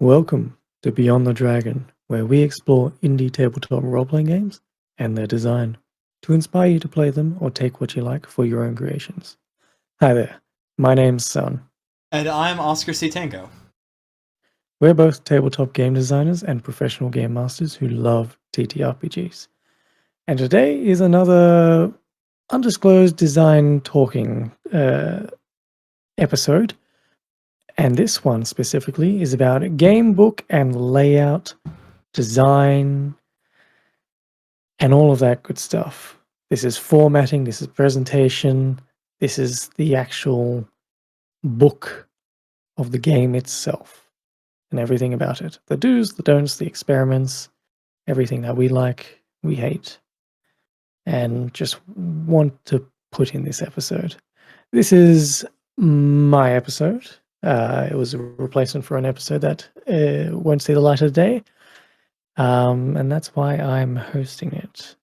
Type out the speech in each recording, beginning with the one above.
Welcome to Beyond the Dragon, where we explore indie tabletop role-playing games and their design to inspire you to play them or take what you like for your own creations. Hi there, my name's Sun. And I'm Oscar C. Tango. We're both tabletop game designers and professional game masters who love TTRPGs. And today is another undisclosed design talking episode. And this one specifically is about game book and layout, design, and all of that good stuff. This is formatting, this is presentation, this is the actual book of the game itself and everything about it. The do's, the don'ts, the experiments, everything that we like, we hate, and just want to put in this episode. This is my episode. It was a replacement for an episode that won't see the light of day. And that's why I'm hosting it.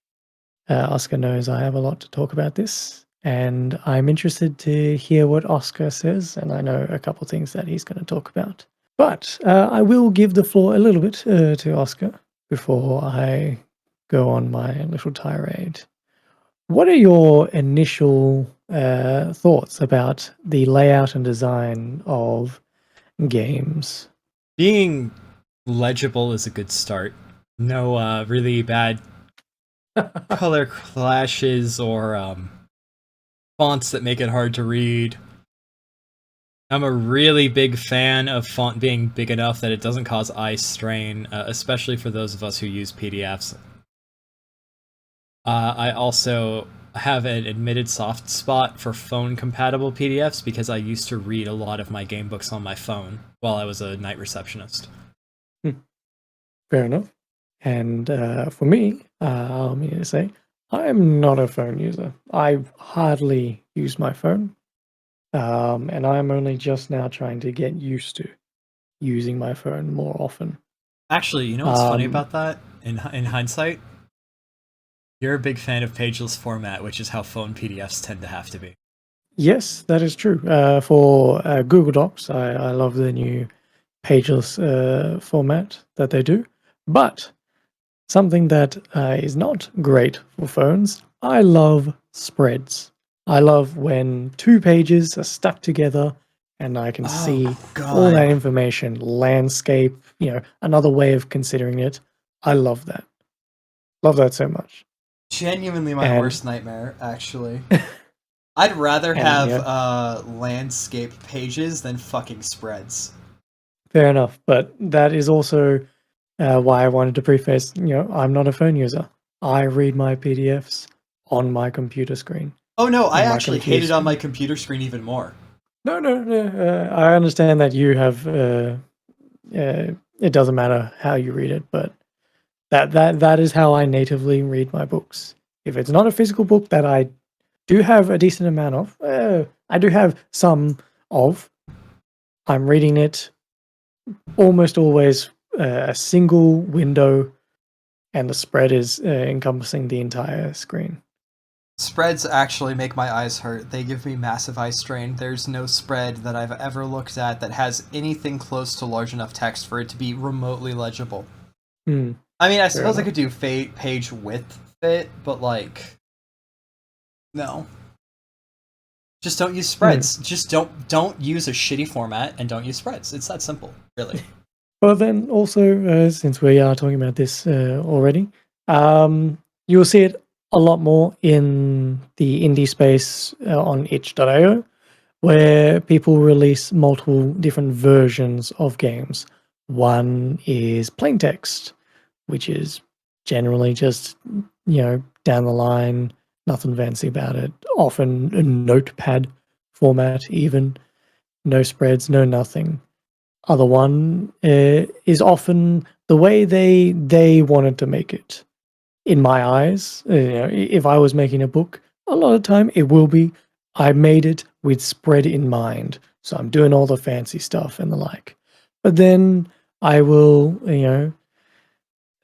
Oscar knows I have a lot to talk about this, and I'm interested to hear what Oscar says, and I know a couple things that he's going to talk about. But I will give the floor a little bit to Oscar before I go on my little tirade. What are your initial thoughts about the layout and design of games? Being legible is a good start. No really bad color clashes or fonts that make it hard to read. I'm a really big fan of font being big enough that it doesn't cause eye strain, especially for those of us who use PDFs. I also have an admitted soft spot for phone-compatible PDFs because I used to read a lot of my game books on my phone while I was a night receptionist. Fair enough. And for me, I'm going to say, I'm not a phone user. I hardly use my phone. And I'm only just now trying to get used to using my phone more often. Actually, you know what's funny about that? In hindsight, you're a big fan of pageless format, which is how phone PDFs tend to have to be. Yes, that is true. For Google Docs, I love the new pageless format that they do. But something that is not great for phones, I love spreads. I love when 2 pages are stuck together and I can see all that information, landscape, another way of considering it. I love that. Love that so much. Genuinely my worst nightmare, actually. I'd rather have landscape pages than fucking spreads. Fair enough, but that is also why I wanted to preface, I'm not a phone user. I read my PDFs on my computer screen. Oh no, I actually hate it on my computer screen even more. No. I understand that you have. It doesn't matter how you read it, but that is how I natively read my books. If it's not a physical book that I do have a decent amount of, I do have some of. I'm reading it almost always a single window, and the spread is encompassing the entire screen. Spreads actually make my eyes hurt. They give me massive eye strain. There's no spread that I've ever looked at that has anything close to large enough text for it to be remotely legible. I mean, I suppose I could do page width fit, but no. Just don't use spreads. Just don't use a shitty format and don't use spreads. It's that simple, really. Well, then also, since we are talking about this already, you will see it a lot more in the indie space on itch.io, where people release multiple different versions of games. One is plain text, which is generally just, down the line, nothing fancy about it. Often a notepad format even. No spreads, no nothing. Other one is often the way they wanted to make it. In my eyes, if I was making a book, a lot of time it will be, I made it with spread in mind. So I'm doing all the fancy stuff and the like. But then I will,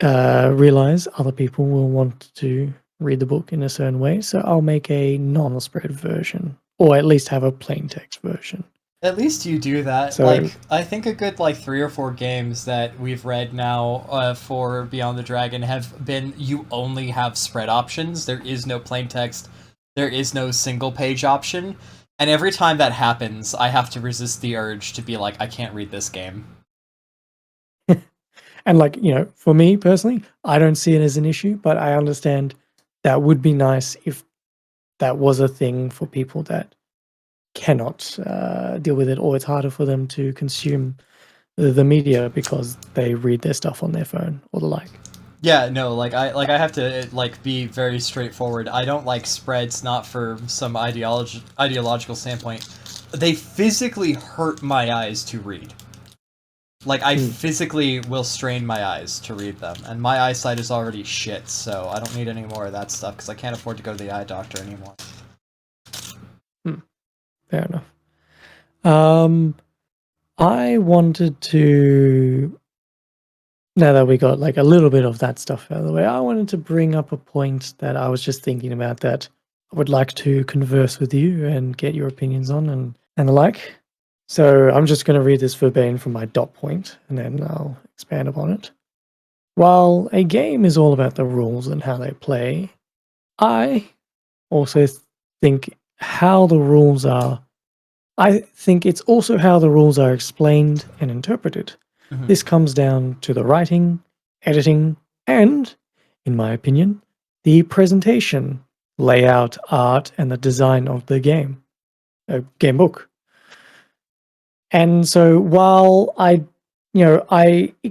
realize other people will want to read the book in a certain way. So I'll make a non-spread version, or at least have a plain text version. At least you do that. So Like, I think a good like 3 or 4 games that we've read now for Beyond the Dragon have been you only have spread options. There is no plain text. There is no single page option. And every time that happens, I have to resist the urge to be like, I can't read this game. and like, for me personally, I don't see it as an issue, but I understand that would be nice if that was a thing for people that cannot deal with it, or it's harder for them to consume the media because they read their stuff on their phone or the like. Yeah, no, I have to like be very straightforward. I don't like spreads not for some ideological standpoint. They physically hurt my eyes to read. Like, I physically will strain my eyes to read them, and my eyesight is already shit, so I don't need any more of that stuff, because I can't afford to go to the eye doctor anymore. Fair enough. I wanted to, now that we got like a little bit of that stuff out of the way, I wanted to bring up a point that I was just thinking about that I would like to converse with you and get your opinions on and the like. So I'm just going to read this verbatim from my dot point, and then I'll expand upon it. While a game is all about the rules and how they play, I also think how the rules are. I think it's also how the rules are explained and interpreted. Mhm. This comes down to the writing, editing, and, in my opinion, the presentation, layout, art, and the design of the game book. And so while it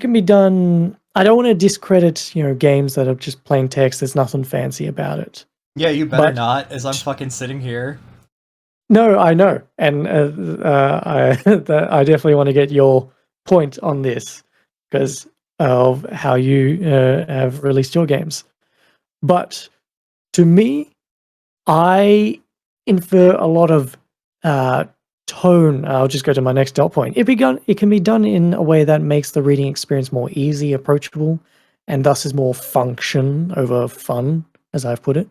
can be done. I don't want to discredit, games that are just plain text. There's nothing fancy about it. Yeah, you better But not, as I'm fucking sitting here. no, I know, and I definitely want to get your point on this because of how you have released your games. But to me, I infer a lot of tone. I'll just go to my next dot point. It can be done in a way that makes the reading experience more easy, approachable, and thus is more function over fun, as I've put it.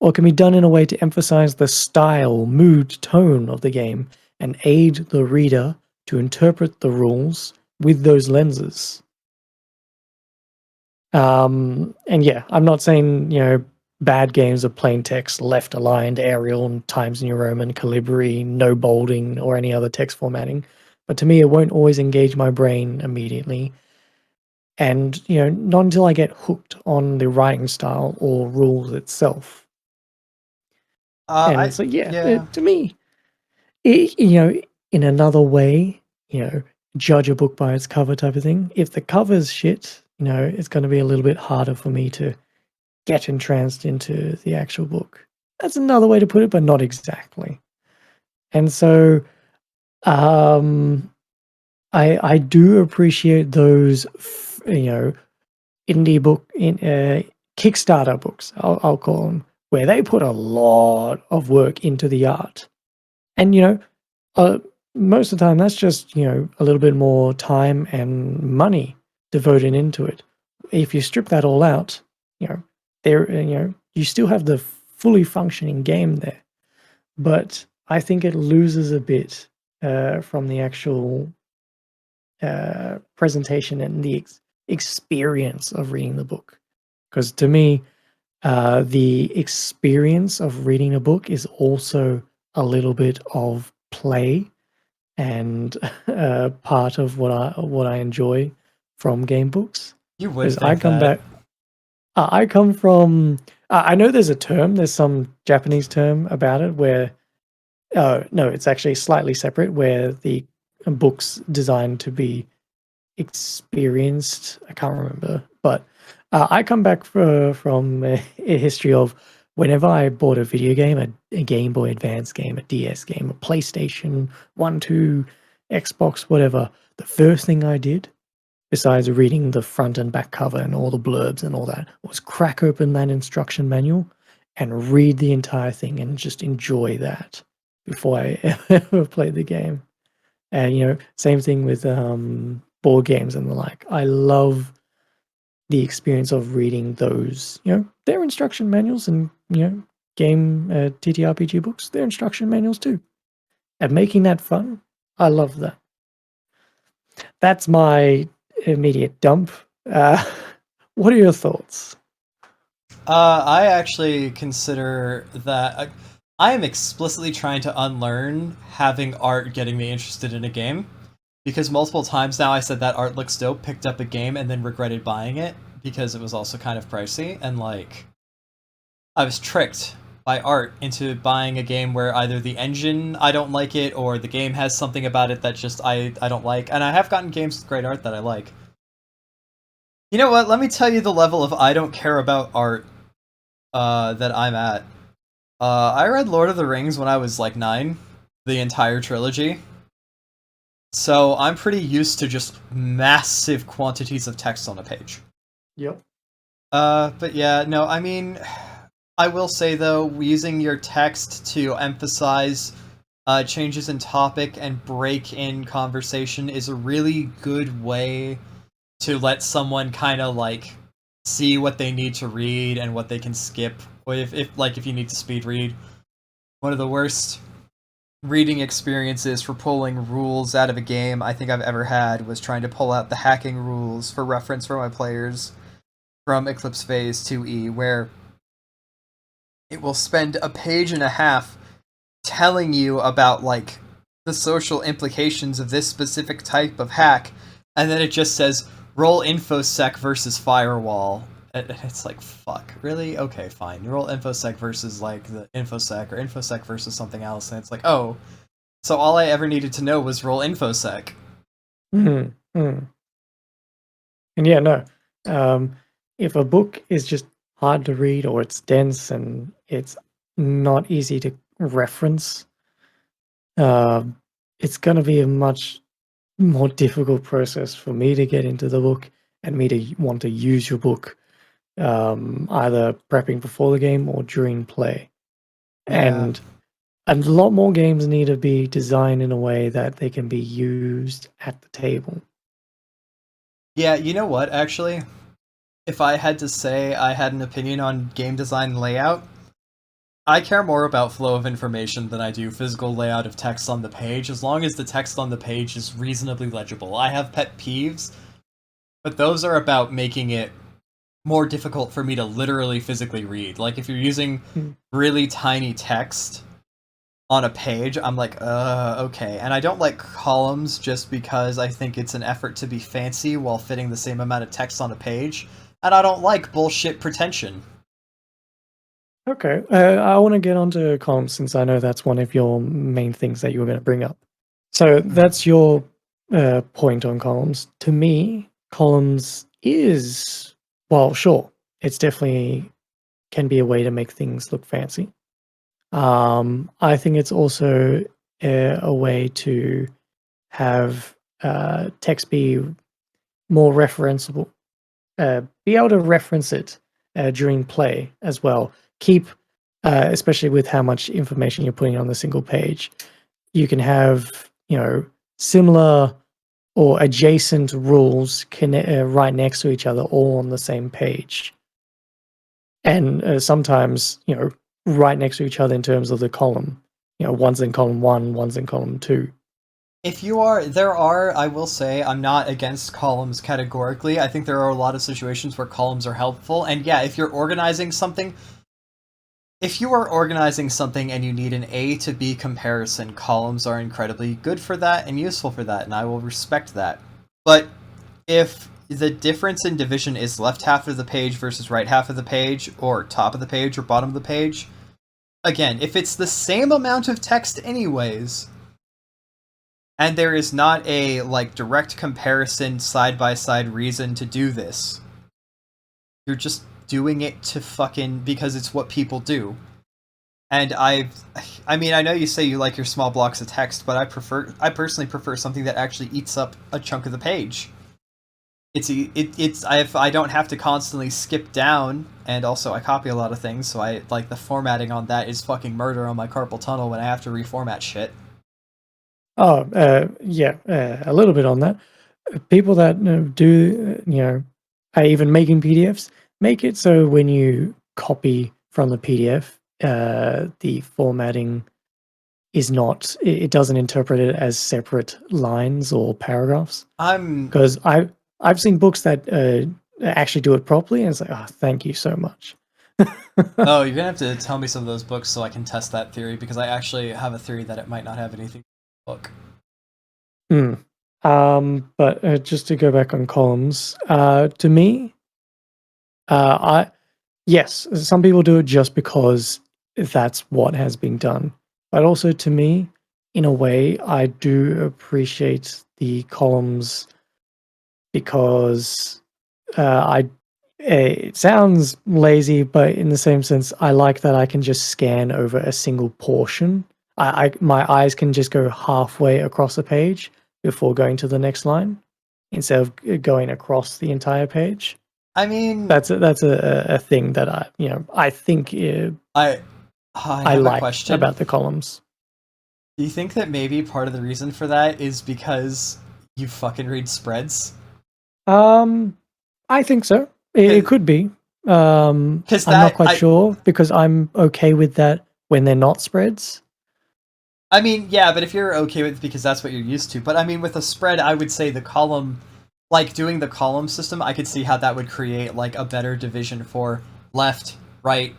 Or it can be done in a way to emphasize the style, mood, tone of the game and aid the reader to interpret the rules with those lenses. And yeah, I'm not saying, bad games of plain text, left aligned, Arial, and Times New Roman, Calibri, no bolding, or any other text formatting. But to me, it won't always engage my brain immediately. And, not until I get hooked on the writing style or rules itself. And so, to me, in another way, judge a book by its cover type of thing. If the cover's shit, it's going to be a little bit harder for me to get entranced into the actual book. That's another way to put it, but not exactly. And so, I do appreciate those, indie book in Kickstarter books. I'll call them, where they put a lot of work into the art. And, most of the time that's just, a little bit more time and money devoted into it. If you strip that all out, you still have the fully functioning game there. But I think it loses a bit from the actual presentation and the experience of reading the book. Because to me, the experience of reading a book is also a little bit of play and part of what I enjoy from game books. You would think I come that. back. I come from. I know there's a term. There's some Japanese term about it where. No, it's actually slightly separate. Where the book's designed to be experienced. I can't remember, but I come back from a history of whenever I bought a video game, a Game Boy Advance game, a DS game, a PlayStation 1, 2, Xbox, whatever, the first thing I did, besides reading the front and back cover and all the blurbs and all that, was crack open that instruction manual and read the entire thing and just enjoy that before I ever played the game. And, same thing with board games and the like. I love the experience of reading those, their instruction manuals and, game TTRPG books, their instruction manuals too. And making that fun I love that. That's my immediate dump. What are your thoughts? I actually consider that I am explicitly trying to unlearn having art getting me interested in a game, because multiple times now I said that art looks dope, picked up a game, and then regretted buying it because it was also kind of pricey, and like I was tricked by art into buying a game where either the engine I don't like it or the game has something about it that just I don't like. And I have gotten games with great art that I like. You know what? Let me tell you the level of I don't care about art that I'm at. I read Lord of the Rings when I was like 9, the entire trilogy. So I'm pretty used to just massive quantities of text on a page. Yep. But yeah, no, I mean, I will say though, using your text to emphasize changes in topic and break in conversation is a really good way to let someone kind of like see what they need to read and what they can skip. Or if you need to speed read. One of the worst reading experiences for pulling rules out of a game I think I've ever had was trying to pull out the hacking rules for reference for my players from Eclipse Phase 2E, where it will spend a page and a half telling you about like the social implications of this specific type of hack, and then it just says roll infosec versus firewall. And it's like, fuck, really? Okay, fine. You roll infosec versus like the infosec, or infosec versus something else, and it's like, oh, so all I ever needed to know was roll infosec. Mm, mm. And yeah, no. If a book is just hard to read or it's dense and it's not easy to reference, it's going to be a much more difficult process for me to get into the book and me to want to use your book, either prepping before the game or during play. And a lot more games need to be designed in a way that they can be used at the table. Yeah, you know what, actually? If I had to say I had an opinion on game design and layout, I care more about flow of information than I do physical layout of text on the page, as long as the text on the page is reasonably legible. I have pet peeves, but those are about making it more difficult for me to literally physically read. Like, if you're using really tiny text on a page, I'm like, okay. And I don't like columns just because I think it's an effort to be fancy while fitting the same amount of text on a page. And I don't like bullshit pretension. Okay, I want to get onto columns since I know that's one of your main things that you were going to bring up. So that's your point on columns. To me, columns is, well, sure, it's definitely can be a way to make things look fancy. I think it's also a way to have text be more referenceable, be able to reference it during play as well. Keep, especially with how much information you're putting on the single page, you can have, similar or adjacent rules right next to each other, all on the same page. And sometimes, right next to each other in terms of the column. One's in column 1, one's in column 2. I will say, I'm not against columns categorically. I think there are a lot of situations where columns are helpful. And yeah, if you are organizing something and you need an A to B comparison, columns are incredibly good for that and useful for that, and I will respect that. But if the difference in division is left half of the page versus right half of the page, or top of the page or bottom of the page, again, if it's the same amount of text anyways, and there is not a like direct comparison side-by-side reason to do this, you're just doing it to fucking because it's what people do. And I mean, I know you say you like your small blocks of text, but I personally prefer something that actually eats up a chunk of the page. I don't have to constantly skip down, and also I copy a lot of things, so I like the formatting on that is fucking murder on my carpal tunnel when I have to reformat shit. Oh, yeah, a little bit on that. People that do, are even making PDFs, make it so when you copy from the PDF, the formatting is not, it doesn't interpret it as separate lines or paragraphs. I'm Because I've seen books that actually do it properly, and it's like, oh, thank you so much. Oh, you're gonna have to tell me some of those books so I can test that theory, because I actually have a theory that it might not have anything to do with the book. But just to go back on columns, to me, yes, some people do it just because that's what has been done. But also to me, in a way, I do appreciate the columns because it sounds lazy, but in the same sense, I like that I can just scan over a single portion. My eyes can just go halfway across a page before going to the next line instead of going across the entire page. I mean, That's a thing that I think I have a like question about the columns. Do you think that maybe part of the reason for that is because you fucking read spreads? I think so. It could be. I'm not quite sure because I'm okay with that when they're not spreads. I mean, yeah, but if you're okay with it because that's what you're used to. But I mean, with a spread, I would say the column, like doing the column system, I could see how that would create like a better division for left, right,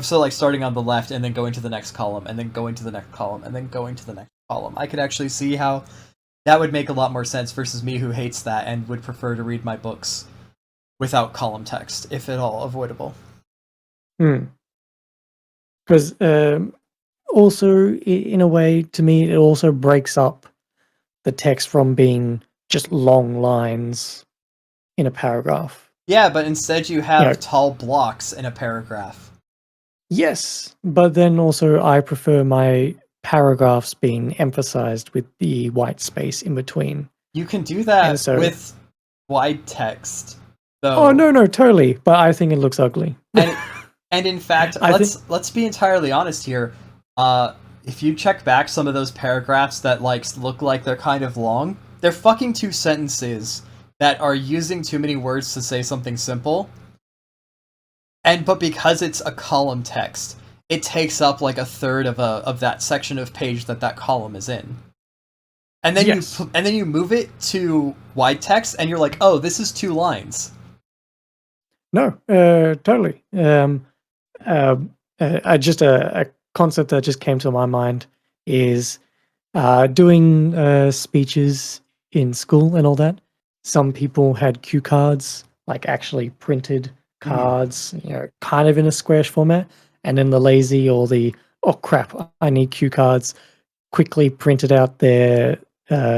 so like starting on the left and then going to the next column and then going to the next column and then going to the next column. I could actually see how that would make a lot more sense versus me who hates that and would prefer to read my books without column text, if at all avoidable. Because also, in a way, to me, it also breaks up the text from being just long lines in a paragraph. Yeah, but instead you have tall blocks in a paragraph. Yes, but then also I prefer my paragraphs being emphasized with the white space in between. You can do that with wide text, though. Oh no, totally. But I think it looks ugly. And in fact, let's be entirely honest here. If you check back some of those paragraphs that look like they're kind of long, they're fucking 2 sentences that are using too many words to say something simple. But because it's a column text, it takes up like a third of that section of page that column is in. And then you move it to wide text, and you're like, oh, this is 2 lines. No, totally. Just a concept that just came to my mind is doing speeches in school and all that. Some people had cue cards, like actually printed cards, kind of in a squarish format, and then the lazy or the, oh crap, I need cue cards, quickly printed out their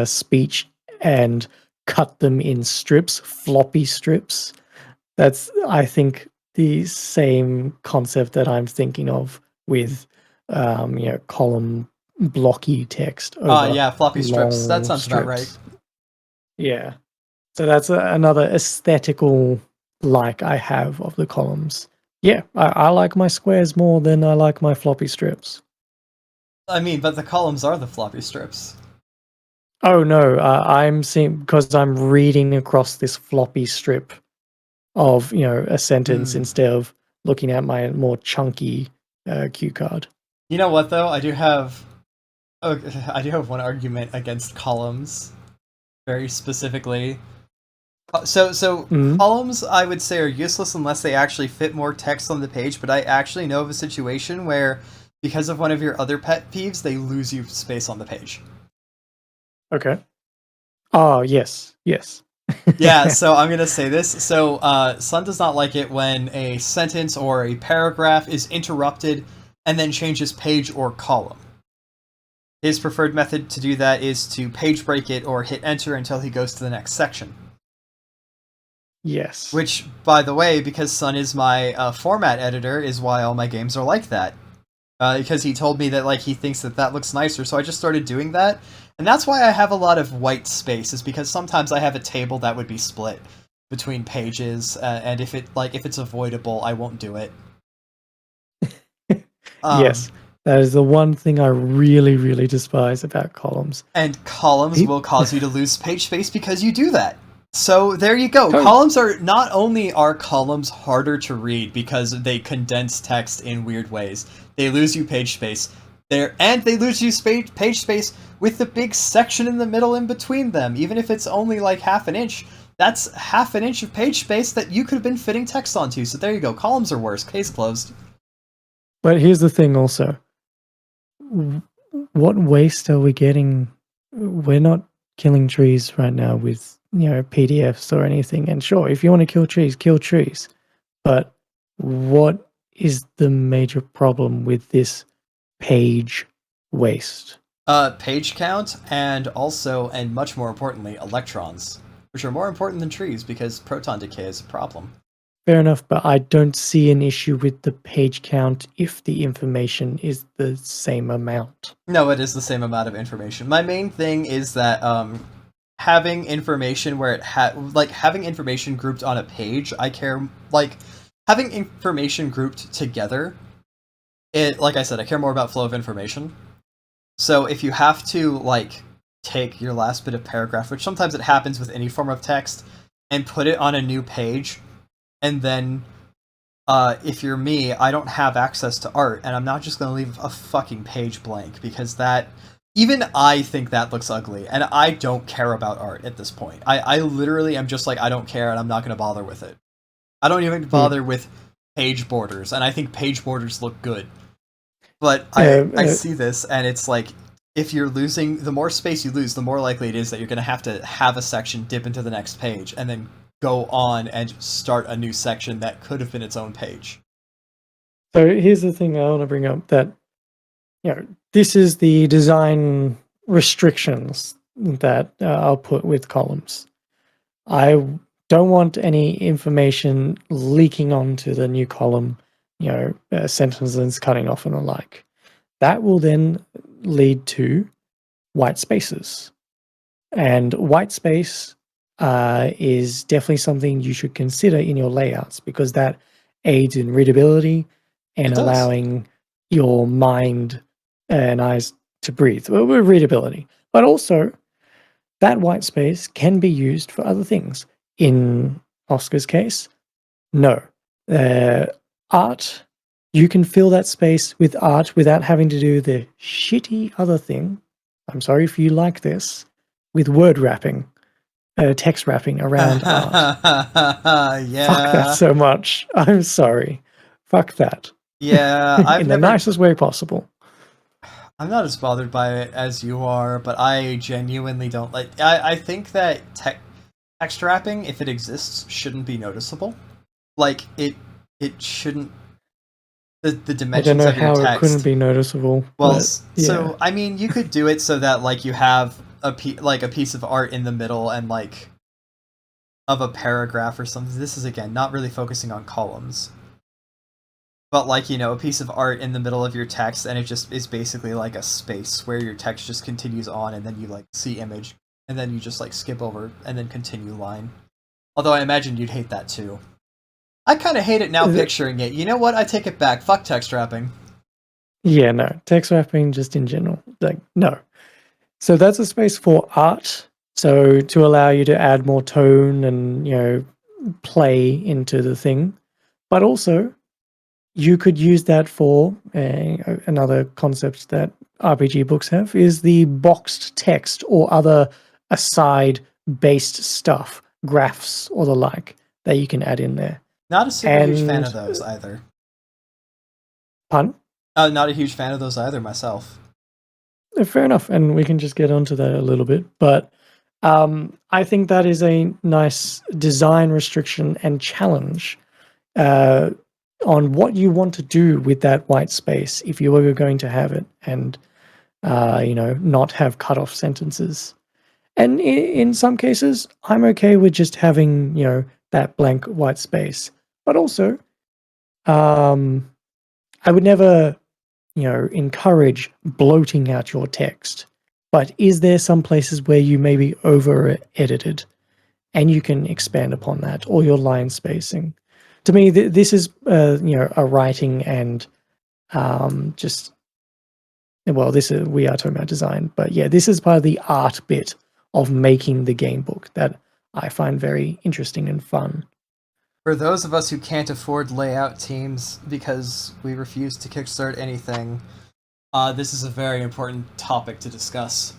speech and cut them in strips, floppy strips. That's, I think, the same concept that I'm thinking of with, column blocky text. Yeah, floppy strips. That sounds about right. Yeah. So that's another aesthetical like I have of the columns. Yeah, I like my squares more than I like my floppy strips. I mean, but the columns are the floppy strips. Oh no, I'm seeing, because I'm reading across this floppy strip of a sentence instead of looking at my more chunky cue card. You know what though? I do have one argument against columns, very specifically. So columns, I would say, are useless unless they actually fit more text on the page. But I actually know of a situation where, because of one of your other pet peeves, they lose you space on the page. Okay. Oh yes. Yeah, so I'm gonna say this. So Sun does not like it when a sentence or a paragraph is interrupted and then changes page or column. His preferred method to do that is to page break it or hit enter until he goes to the next section. Yes. Which, by the way, because Sun is my format editor, is why all my games are like that. Because he told me that he thinks that looks nicer, so I just started doing that. And that's why I have a lot of white space, is because sometimes I have a table that would be split between pages, and if it's avoidable, I won't do it. Yes, that is the one thing I really, really despise about columns. And columns will cause you to lose page space because you do that. So there you go. Columns are, not only are columns harder to read because they condense text in weird ways, they lose you page space. They lose you page space with the big section in the middle in between them, even if it's only like half an inch. That's half an inch of page space that you could have been fitting text onto. So there you go. Columns are worse. Case closed. But here's the thing also. What waste are we getting? We're not killing trees right now with, PDFs or anything. And sure, if you want to kill trees, kill trees. But what is the major problem with this page waste? Page count, and also, and much more importantly, electrons, which are more important than trees because proton decay is a problem. Fair enough, but I don't see an issue with the page count if the information is the same amount. No, it is the same amount of information. My main thing is that having information where having information grouped on a page, I care, having information grouped together, like I said, I care more about flow of information. So if you have to, take your last bit of paragraph, which sometimes it happens with any form of text, and put it on a new page, and then, if you're me, I don't have access to art, and I'm not just going to leave a fucking page blank, because even I think that looks ugly, and I don't care about art at this point. I literally am just I don't care, and I'm not going to bother with it. I don't even bother with page borders, and I think page borders look good. But I see this, and it's if you're losing, the more space you lose, the more likely it is that you're going to have a section dip into the next page, and then go on and start a new section that could have been its own page. So here's the thing I want to bring up, that this is the design restrictions that I'll put with columns. I don't want any information leaking onto the new column, sentences cutting off and the like. That will then lead to white spaces. And white space is definitely something you should consider in your layouts, because that aids in readability and allowing your mind and eyes to breathe. Well, readability. But also, that white space can be used for other things. In Oscar's case, no. Art, you can fill that space with art without having to do the shitty other thing. I'm sorry if you like this, with word wrapping. Text wrapping around art. Yeah. Fuck that so much. I'm sorry. Fuck that. Yeah, in the nicest way possible. I'm not as bothered by it as you are, but I genuinely don't like. I think that text wrapping, if it exists, shouldn't be noticeable. It shouldn't. The dimensions of your text. I don't know how it couldn't be noticeable. Well, so I mean, you could do it so that you have a piece of art in the middle and of a paragraph or something. This is again not really focusing on columns, but a piece of art in the middle of your text, and it just is basically a space where your text just continues on, and then you see image, and then you just skip over and then continue line. Although I imagine you'd hate that too. I kind of hate it now picturing it. You know what? I take it back. Fuck text wrapping. Yeah, no. Text wrapping just in general. No. So that's a space for art. So to allow you to add more tone and, play into the thing. But also, you could use that for another concept that RPG books have, is the boxed text or other aside-based stuff, graphs or the like, that you can add in there. Not a super huge fan of those either. Pardon? Not a huge fan of those either myself. Fair enough, and we can just get onto that a little bit. But I think that is a nice design restriction and challenge on what you want to do with that white space if you were going to have it, and not have cut off sentences. And in some cases, I'm okay with just having that blank white space. But also, I would never encourage bloating out your text. But is there some places where you maybe over-edited and you can expand upon that, or your line spacing? To me, this is a writing and we are talking about design, but yeah, this is part of the art bit of making the game book that I find very interesting and fun. For those of us who can't afford layout teams because we refuse to kickstart anything, This is a very important topic to discuss.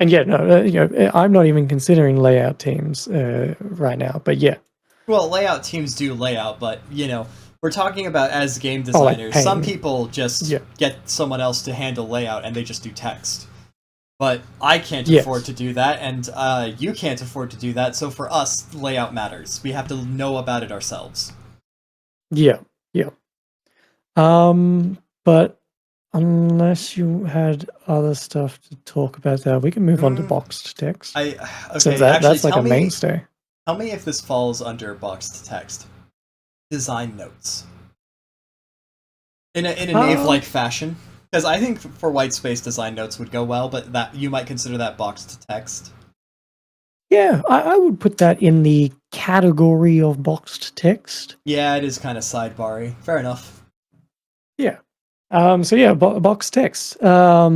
And yeah, no, I'm not even considering layout teams right now. But yeah, Well, layout teams do layout, but we're talking about as game like designers. Some paint. people just Yeah. get someone else to handle layout and they just do text. But I can't Yes. afford to do that, and you can't afford to do that. So for us, layout matters. We have to know about it ourselves. Yeah, yeah. But unless you had other stuff to talk about there, we can move on to boxed text. Okay, Since actually, that's like tell a me, mainstay. tell me if this falls under boxed text. Design notes. In a Knave-like fashion. Because I think for white space, design notes would go well, but that you might consider that boxed text. Yeah, I would put that in the category of boxed text. Yeah, it is kind of sidebar-y. Fair enough. Yeah. So yeah, boxed text. A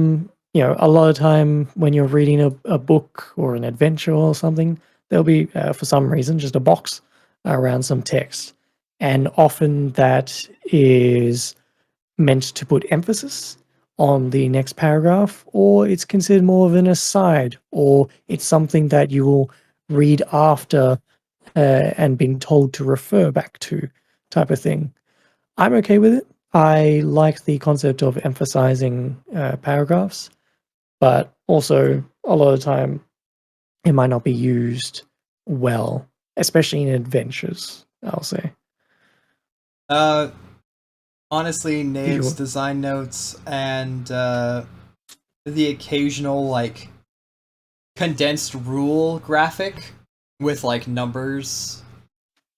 lot of time when you're reading a book or an adventure or something, there'll be, for some reason, just a box around some text. And often that is meant to put emphasis on the next paragraph, or it's considered more of an aside, or it's something that you will read after and being told to refer back to, type of thing. I'm okay with it. I like the concept of emphasizing paragraphs, but also a lot of the time it might not be used well, especially in adventures, I'll say. Honestly, Knave's design notes and the occasional like condensed rule graphic with like numbers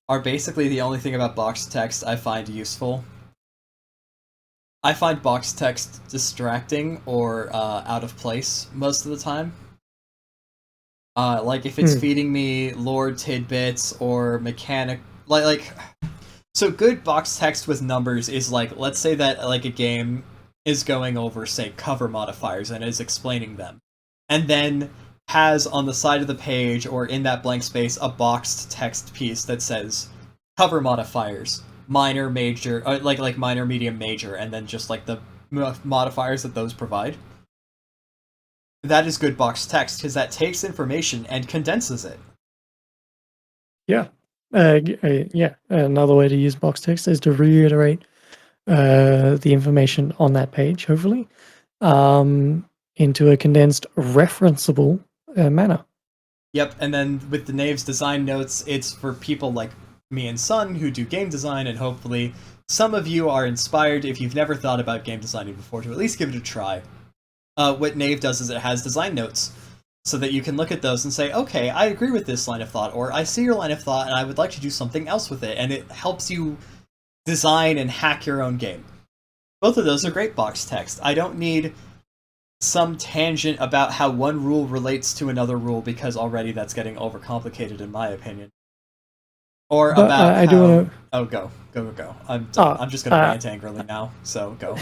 are basically the only thing about boxed text I find useful. I find boxed text distracting or out of place most of the time. Like if it's feeding me lore tidbits or mechanic, like so good box text with numbers is like, let's say that like a game is going over, say, cover modifiers and is explaining them, and then has on the side of the page or in that blank space a boxed text piece that says cover modifiers, minor, major, like minor, medium, major, and then just like the modifiers that those provide. That is good box text because that takes information and condenses it. Yeah. Yeah. Another way to use box text is to reiterate the information on that page, hopefully, into a condensed, referenceable manner. Yep, and then with the Knave's design notes, it's for people like me and Sun who do game design, and hopefully some of you are inspired, if you've never thought about game designing before, to at least give it a try. What Knave does is it has design notes, so that you can look at those and say, okay, I agree with this line of thought, or I see your line of thought and I would like to do something else with it, and it helps you design and hack your own game. Both of those are great box text. I don't need some tangent about how one rule relates to another rule, because already that's getting overcomplicated in my opinion. Or But about I how... do want to... Oh, go. I'm just going to rant angrily now, so go.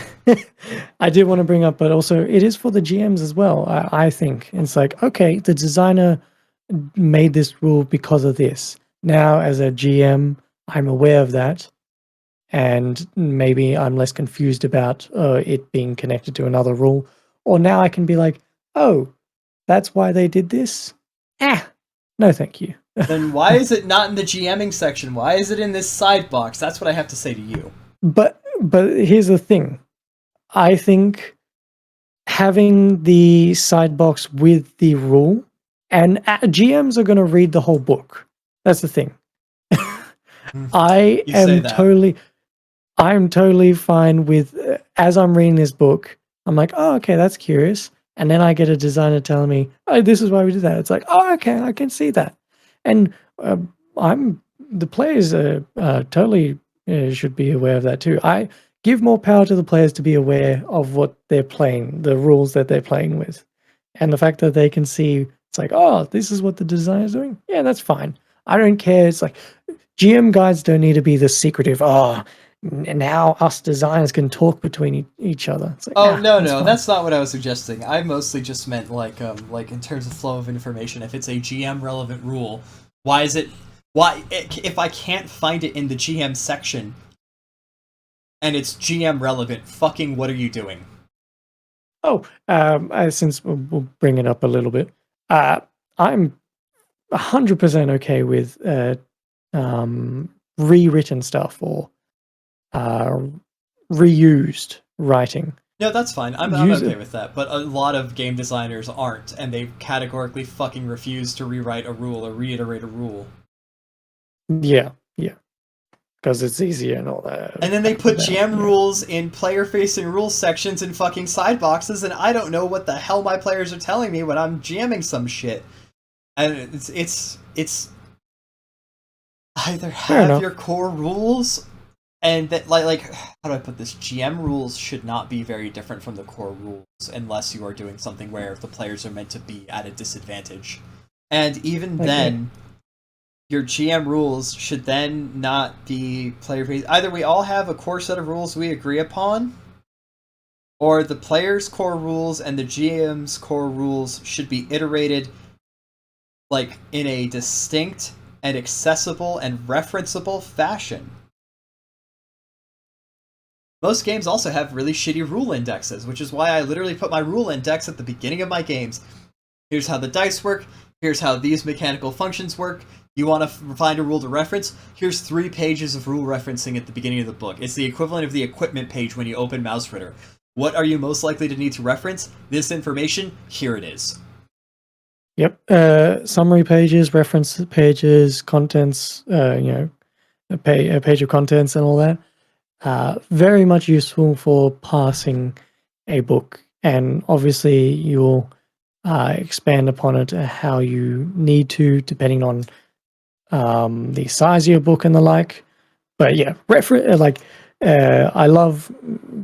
I did want to bring up, but also it is for the GMs as well, I think. It's like, okay, the designer made this rule because of this. Now, as a GM, I'm aware of that, and maybe I'm less confused about it being connected to another rule. Or now I can be like, oh, that's why they did this? No thank you. Then why is it not in the GMing section? Why is it in this side box? That's what I have to say to you. But here's the thing. I think having the side box with the rule, and GMs are going to read the whole book. That's the thing. I'm totally fine with, as I'm reading this book, I'm like, oh, okay, that's curious. And then I get a designer telling me, oh, this is why we did that. It's like, oh, okay, I can see that. And the players totally should be aware of that too. I give more power to the players to be aware of what they're playing, the rules that they're playing with. And the fact that they can see, it's like, oh, this is what the designer's doing. Yeah, that's fine. I don't care. It's like, GM guides don't need to be the secretive, now us designers can talk between each other. It's like, no, that's not what I was suggesting. I mostly just meant like in terms of flow of information. If it's a GM relevant rule, if I can't find it in the GM section and it's GM relevant, fucking what are you doing? Since we'll bring it up a little bit, I'm 100% okay with rewritten stuff or reused writing. No, that's fine. I'm Use okay it. with that. But a lot of game designers aren't, and they categorically fucking refuse to rewrite a rule or reiterate a rule. Yeah, because it's easier and all that. And then they put jam rules in player-facing rules sections in fucking side boxes, and I don't know what the hell my players are telling me when I'm jamming some shit. And it's either have your core rules, and that like how do I put this? GM rules should not be very different from the core rules unless you are doing something where the players are meant to be at a disadvantage. And even then, your GM rules should then not be player-based. Either we all have a core set of rules we agree upon, or the player's core rules and the GM's core rules should be iterated like in a distinct and accessible and referenceable fashion. Most games also have really shitty rule indexes, which is why I literally put my rule index at the beginning of my games. Here's how the dice work, here's how these mechanical functions work. You want to find a rule to reference? Here's 3 pages of rule referencing at the beginning of the book. It's the equivalent of the equipment page when you open Mausritter. What are you most likely to need to reference? This information, here it is. Yep. Summary pages, reference pages, contents, a page of contents and all that. Very much useful for parsing a book. And obviously you'll expand upon it how you need to, depending on the size of your book and the like. But yeah, I love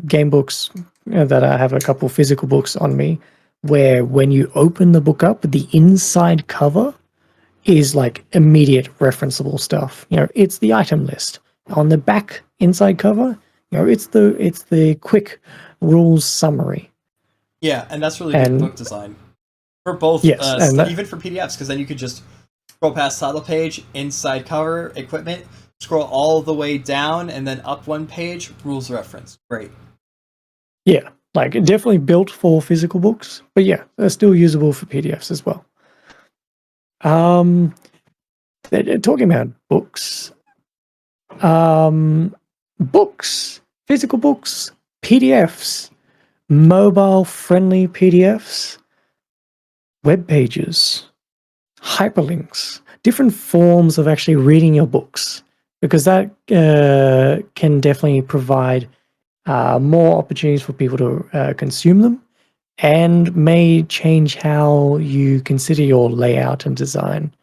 game books that I have a couple physical books on me, where when you open the book up, the inside cover is like immediate referenceable stuff. It's the item list. On the back inside cover, it's the quick rules summary. Yeah, and that's really good book design for both. Yes, even for PDFs, because then you could just scroll past title page, inside cover, equipment, scroll all the way down, and then up one page, rules reference. Great. Yeah, like definitely built for physical books, but yeah, they're still usable for PDFs as well. Talking about books, physical books, PDFs, mobile-friendly PDFs, web pages, hyperlinks, different forms of actually reading your books, because that can definitely provide more opportunities for people to consume them, and may change how you consider your layout and design.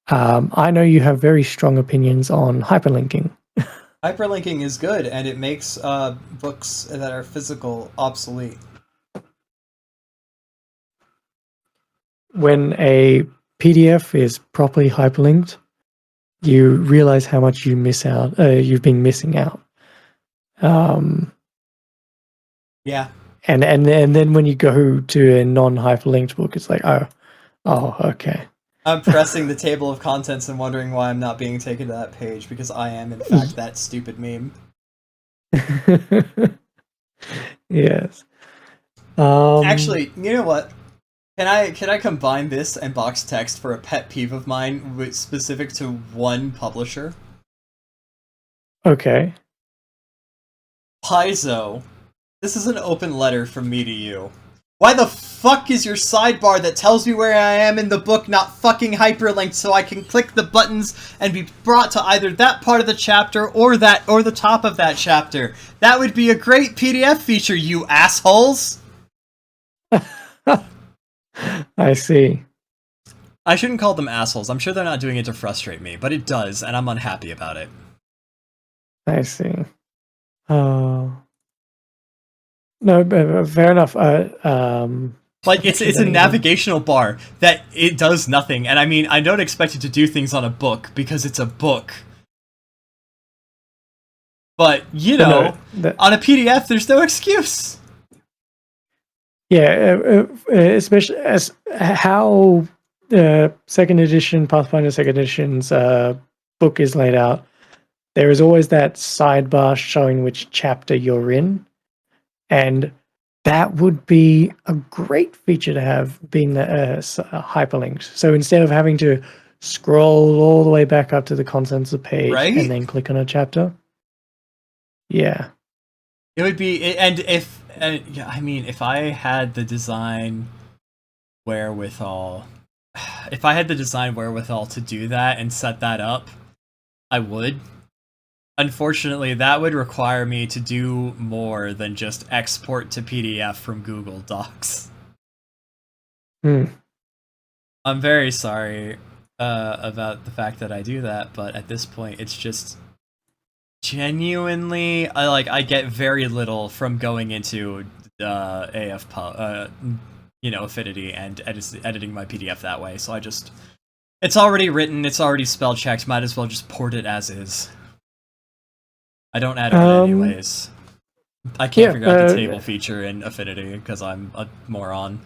I know you have very strong opinions on hyperlinking. Hyperlinking is good, and it makes books that are physical obsolete. When a PDF is properly hyperlinked, you realize how much you miss out. You've been missing out. Yeah. And then when you go to a non-hyperlinked book, it's like, oh, okay. I'm pressing the table of contents and wondering why I'm not being taken to that page, because I am in fact that stupid meme. Yes. Actually, you know what? Can I combine this and box text for a pet peeve of mine specific to one publisher? Okay. Paizo, this is an open letter from me to you. Why the fuck is your sidebar that tells me where I am in the book not fucking hyperlinked so I can click the buttons and be brought to either that part of the chapter or the top of that chapter? That would be a great PDF feature, you assholes! I see. I shouldn't call them assholes. I'm sure they're not doing it to frustrate me, but it does, and I'm unhappy about it. I see. No, fair enough. Like, it's a navigational bar that it does nothing, and I mean, I don't expect it to do things on a book, because it's a book. But, you know, on a PDF, there's no excuse! Yeah, especially as how second edition, Pathfinder second edition's book is laid out, there is always that sidebar showing which chapter you're in. And That would be a great feature to have been hyperlinked. So instead of having to scroll all the way back up to the contents of the page Right? and then click on a chapter. Yeah. It would be, and yeah, I mean, if I had the design wherewithal, if I had the design wherewithal to do that and set that up, I would. Unfortunately, that would require me to do more than just export to PDF from Google Docs. Hmm. I'm very sorry about the fact that I do that, but at this point, it's just genuinely I get very little from going into Affinity and editing my PDF that way. So it's already written, it's already spell checked. Might as well just port it as is. I don't add art anyways. I can't figure out the table feature in Affinity because I'm a moron.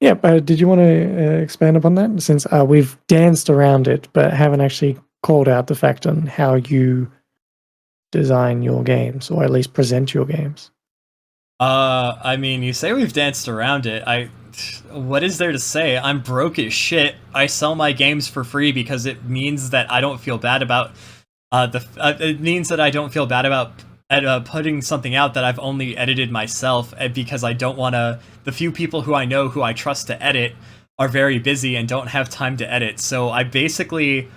Yeah, but did you want to expand upon that? Since we've danced around it, but haven't actually called out the fact on how you design your games, or at least present your games. I mean, you say we've danced around it. What is there to say? I'm broke as shit. I sell my games for free because it means that I don't feel bad about it means that I don't feel bad about putting something out that I've only edited myself, because I don't want to. The few people who I know who I trust to edit are very busy and don't have time to edit, so I basically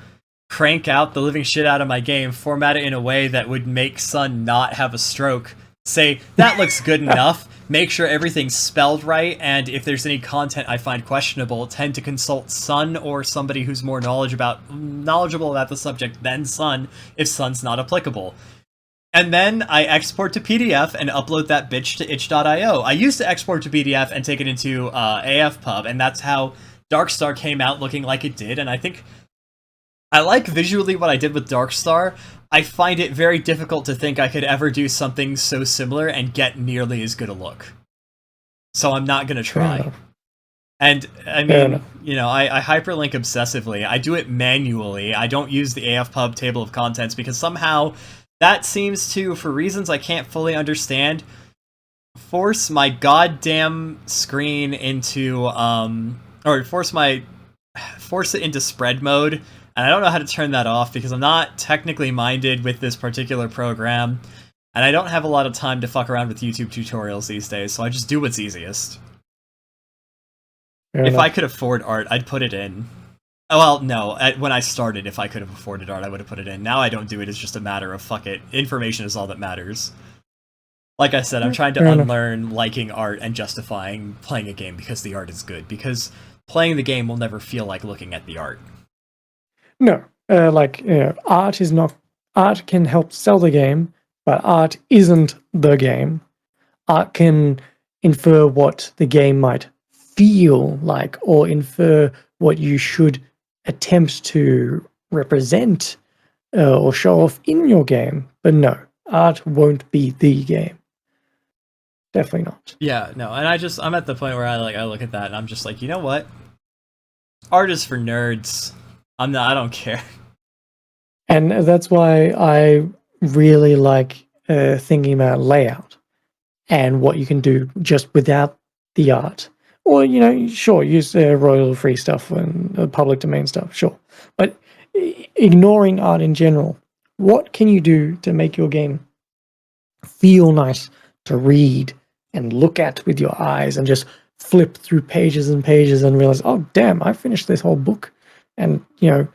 crank out the living shit out of my game, format it in a way that would make Sun not have a stroke, say, that looks good enough, make sure everything's spelled right, and if there's any content I find questionable, tend to consult Sun or somebody who's more knowledgeable about the subject than Sun, if Sun's not applicable. And then I export to PDF and upload that bitch to itch.io. I used to export to PDF and take it into AFPub, and that's how Darkstar came out looking like it did, and I think I like visually what I did with Darkstar. I find it very difficult to think I could ever do something so similar and get nearly as good a look. So I'm not gonna try. And I mean, you know, I hyperlink obsessively. I do it manually. I don't use the AFPub table of contents because somehow that seems to, for reasons I can't fully understand, force my goddamn screen into force it into spread mode, and I don't know how to turn that off because I'm not technically minded with this particular program, and I don't have a lot of time to fuck around with YouTube tutorials these days, so I just do what's easiest. If I could afford art, I'd put it in. Well, no, when I started, if I could have afforded art, I would have put it in. Now I don't do it, it's just a matter of fuck it. Information is all that matters. Like I said, I'm trying to unlearn liking art and justifying playing a game because the art is good, because playing the game will never feel like looking at the art. No, art is not. Art can help sell the game, but art isn't the game. Art can infer what the game might feel like, or infer what you should attempt to represent or show off in your game. But no, art won't be the game. Definitely not. Yeah, no, and I'm at the point where I look at that and I'm just like, you know what? Art is for nerds. I don't care. And that's why I really like thinking about layout and what you can do just without the art. Or, you know, sure, use royalty-free stuff and public domain stuff, sure. But ignoring art in general, what can you do to make your game feel nice to read and look at with your eyes and just flip through pages and pages and realize, oh, damn, I finished this whole book. And, you know,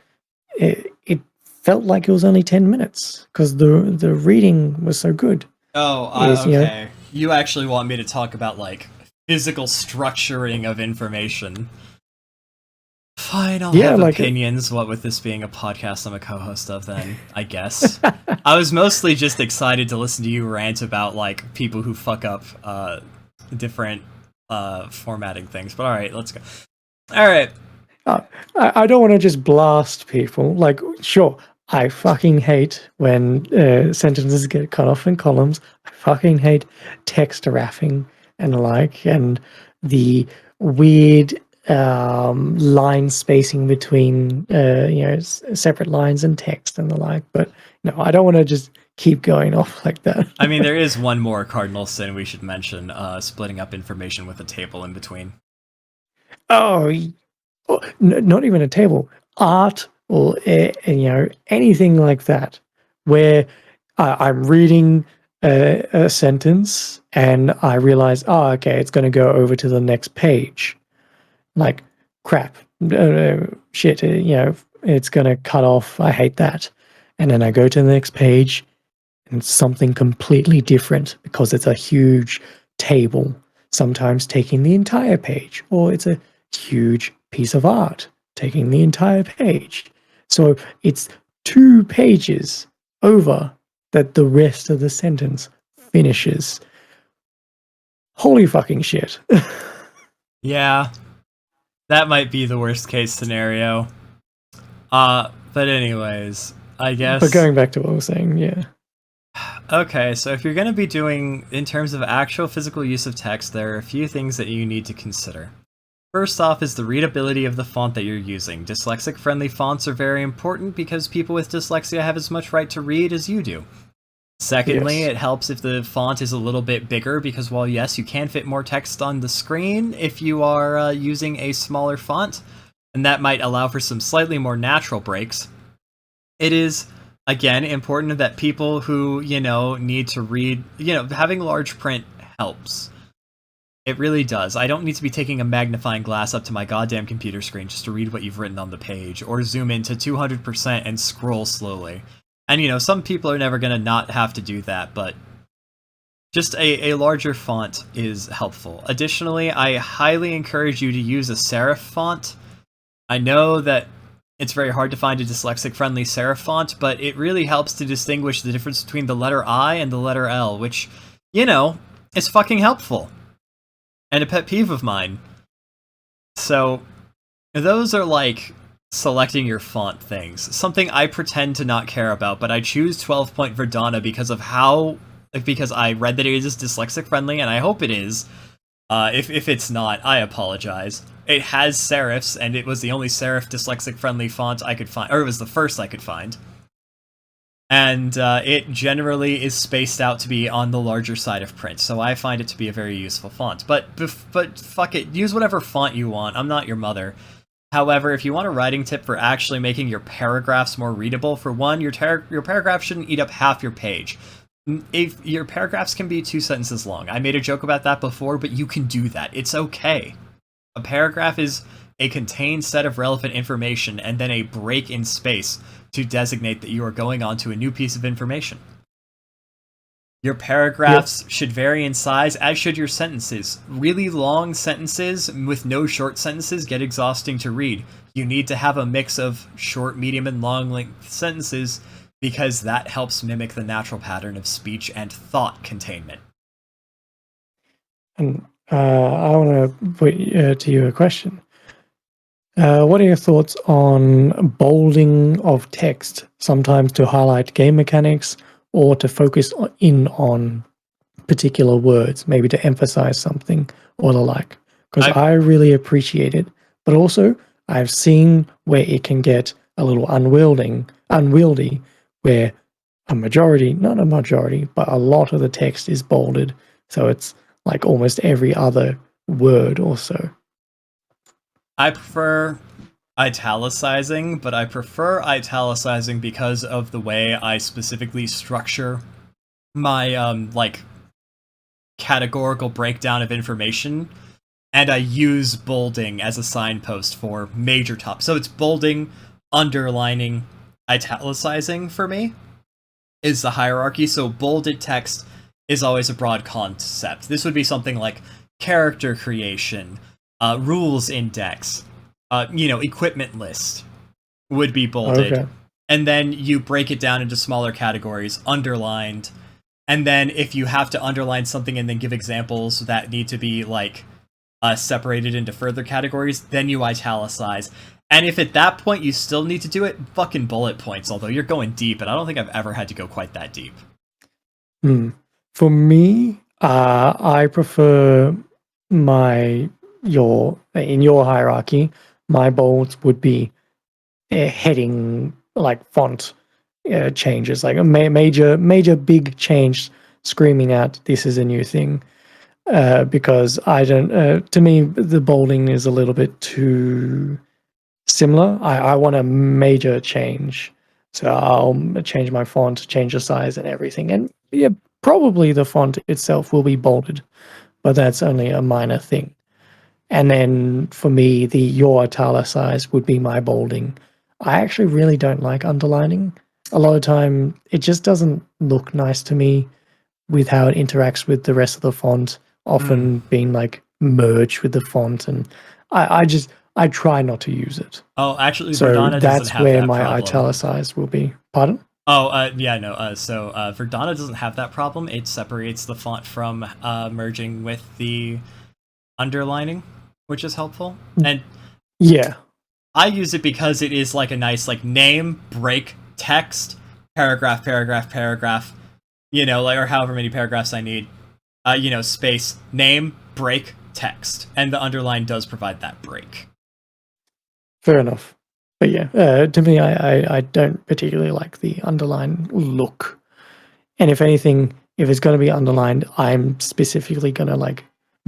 it felt like it was only 10 minutes because the reading was so good. Oh, okay. You actually want me to talk about, like, physical structuring of information. Fine, I'll have opinions. What with this being a podcast I'm a co-host of, then, I guess. I was mostly just excited to listen to you rant about, like, people who fuck up different formatting things. But alright, let's go. Alright. I don't want to just blast people. Like, sure, I fucking hate when sentences get cut off in columns. I fucking hate text wrapping and the like, and the weird line spacing between separate lines and text and the like. But no, I don't want to just keep going off like that. I mean, there is one more cardinal sin we should mention: splitting up information with a table in between. Oh, not even a table, art or anything like that, where I'm reading a sentence and I realize, oh, okay, it's going to go over to the next page. Like, crap, shit, it's going to cut off. I hate that. And then I go to the next page and it's something completely different because it's a huge table, sometimes taking the entire page, or it's a huge piece of art taking the entire page. So it's 2 pages over that the rest of the sentence finishes. Holy fucking shit. Yeah, that might be the worst case scenario. But anyways, I guess. But going back to what I was saying, yeah. Okay, so if you're going to be doing, in terms of actual physical use of text, there are a few things that you need to consider. First off is the readability of the font that you're using. Dyslexic-friendly fonts are very important because people with dyslexia have as much right to read as you do. Secondly, Yes. it helps if the font is a little bit bigger because while yes, you can fit more text on the screen if you are using a smaller font, and that might allow for some slightly more natural breaks, it is, again, important that people who, need to read, having large print helps. It really does. I don't need to be taking a magnifying glass up to my goddamn computer screen just to read what you've written on the page, or zoom into 200% and scroll slowly. And, some people are never going to not have to do that, but just a larger font is helpful. Additionally, I highly encourage you to use a serif font. I know that it's very hard to find a dyslexic-friendly serif font, but it really helps to distinguish the difference between the letter I and the letter L, which, is fucking helpful. And a pet peeve of mine. So, those are like selecting your font things. Something I pretend to not care about, but I choose 12-point Verdana because I read that it is dyslexic friendly, and I hope it is. If it's not, I apologize. It has serifs, and it was the only serif dyslexic friendly font I could find, or it was the first I could find. And it generally is spaced out to be on the larger side of print, so I find it to be a very useful font. But fuck it, use whatever font you want. I'm not your mother. However, if you want a writing tip for actually making your paragraphs more readable, for one, your paragraph shouldn't eat up half your page. If your paragraphs can be 2 sentences long. I made a joke about that before, but you can do that. It's okay. A paragraph is a contained set of relevant information and then a break in space to designate that you are going on to a new piece of information. Your paragraphs should vary in size, as should your sentences. Really long sentences with no short sentences get exhausting to read. You need to have a mix of short, medium, and long length sentences because that helps mimic the natural pattern of speech and thought containment. And I want to put to you a question. What are your thoughts on bolding of text, sometimes to highlight game mechanics or to focus in on particular words, maybe to emphasize something or the like? Because I really appreciate it. But also, I've seen where it can get a little unwieldy, where not a majority, but a lot of the text is bolded. So it's like almost every other word or so. I prefer italicizing, but I prefer italicizing because of the way I specifically structure my, categorical breakdown of information, and I use bolding as a signpost for major topics. So it's bolding, underlining, italicizing for me is the hierarchy. So bolded text is always a broad concept. This would be something like character creation, rules index, equipment list would be bolded. Okay. And then you break it down into smaller categories, underlined. And then if you have to underline something and then give examples that need to be separated into further categories, then you italicize. And if at that point you still need to do it, fucking bullet points, although you're going deep, and I don't think I've ever had to go quite that deep. For me, I prefer in your hierarchy, my bolds would be a heading, like font, changes, like a major big change, screaming out, "This is a new thing." Because I don't. To me, the bolding is a little bit too similar. I want a major change, so I'll change my font, change the size, and everything. And yeah, probably the font itself will be bolded, but that's only a minor thing. And then for me, the your italicized would be my bolding. I actually really don't like underlining. A lot of time, it just doesn't look nice to me with how it interacts with the rest of the font, often being like merged with the font, and I try not to use it. Oh, actually, So Verdana doesn't that's have where that my problem. italicized will be. Pardon? Oh, yeah, no. So Verdana doesn't have that problem. It separates the font from merging with the underlining, which is helpful. And Yeah. I use it because it is like a nice like name, break, text, paragraph, paragraph, paragraph, like, or however many paragraphs I need. Space, name, break, text. And the underline does provide that break. Fair enough. But yeah, to me, I don't particularly like the underline look. And if anything, if it's going to be underlined, I'm specifically going to like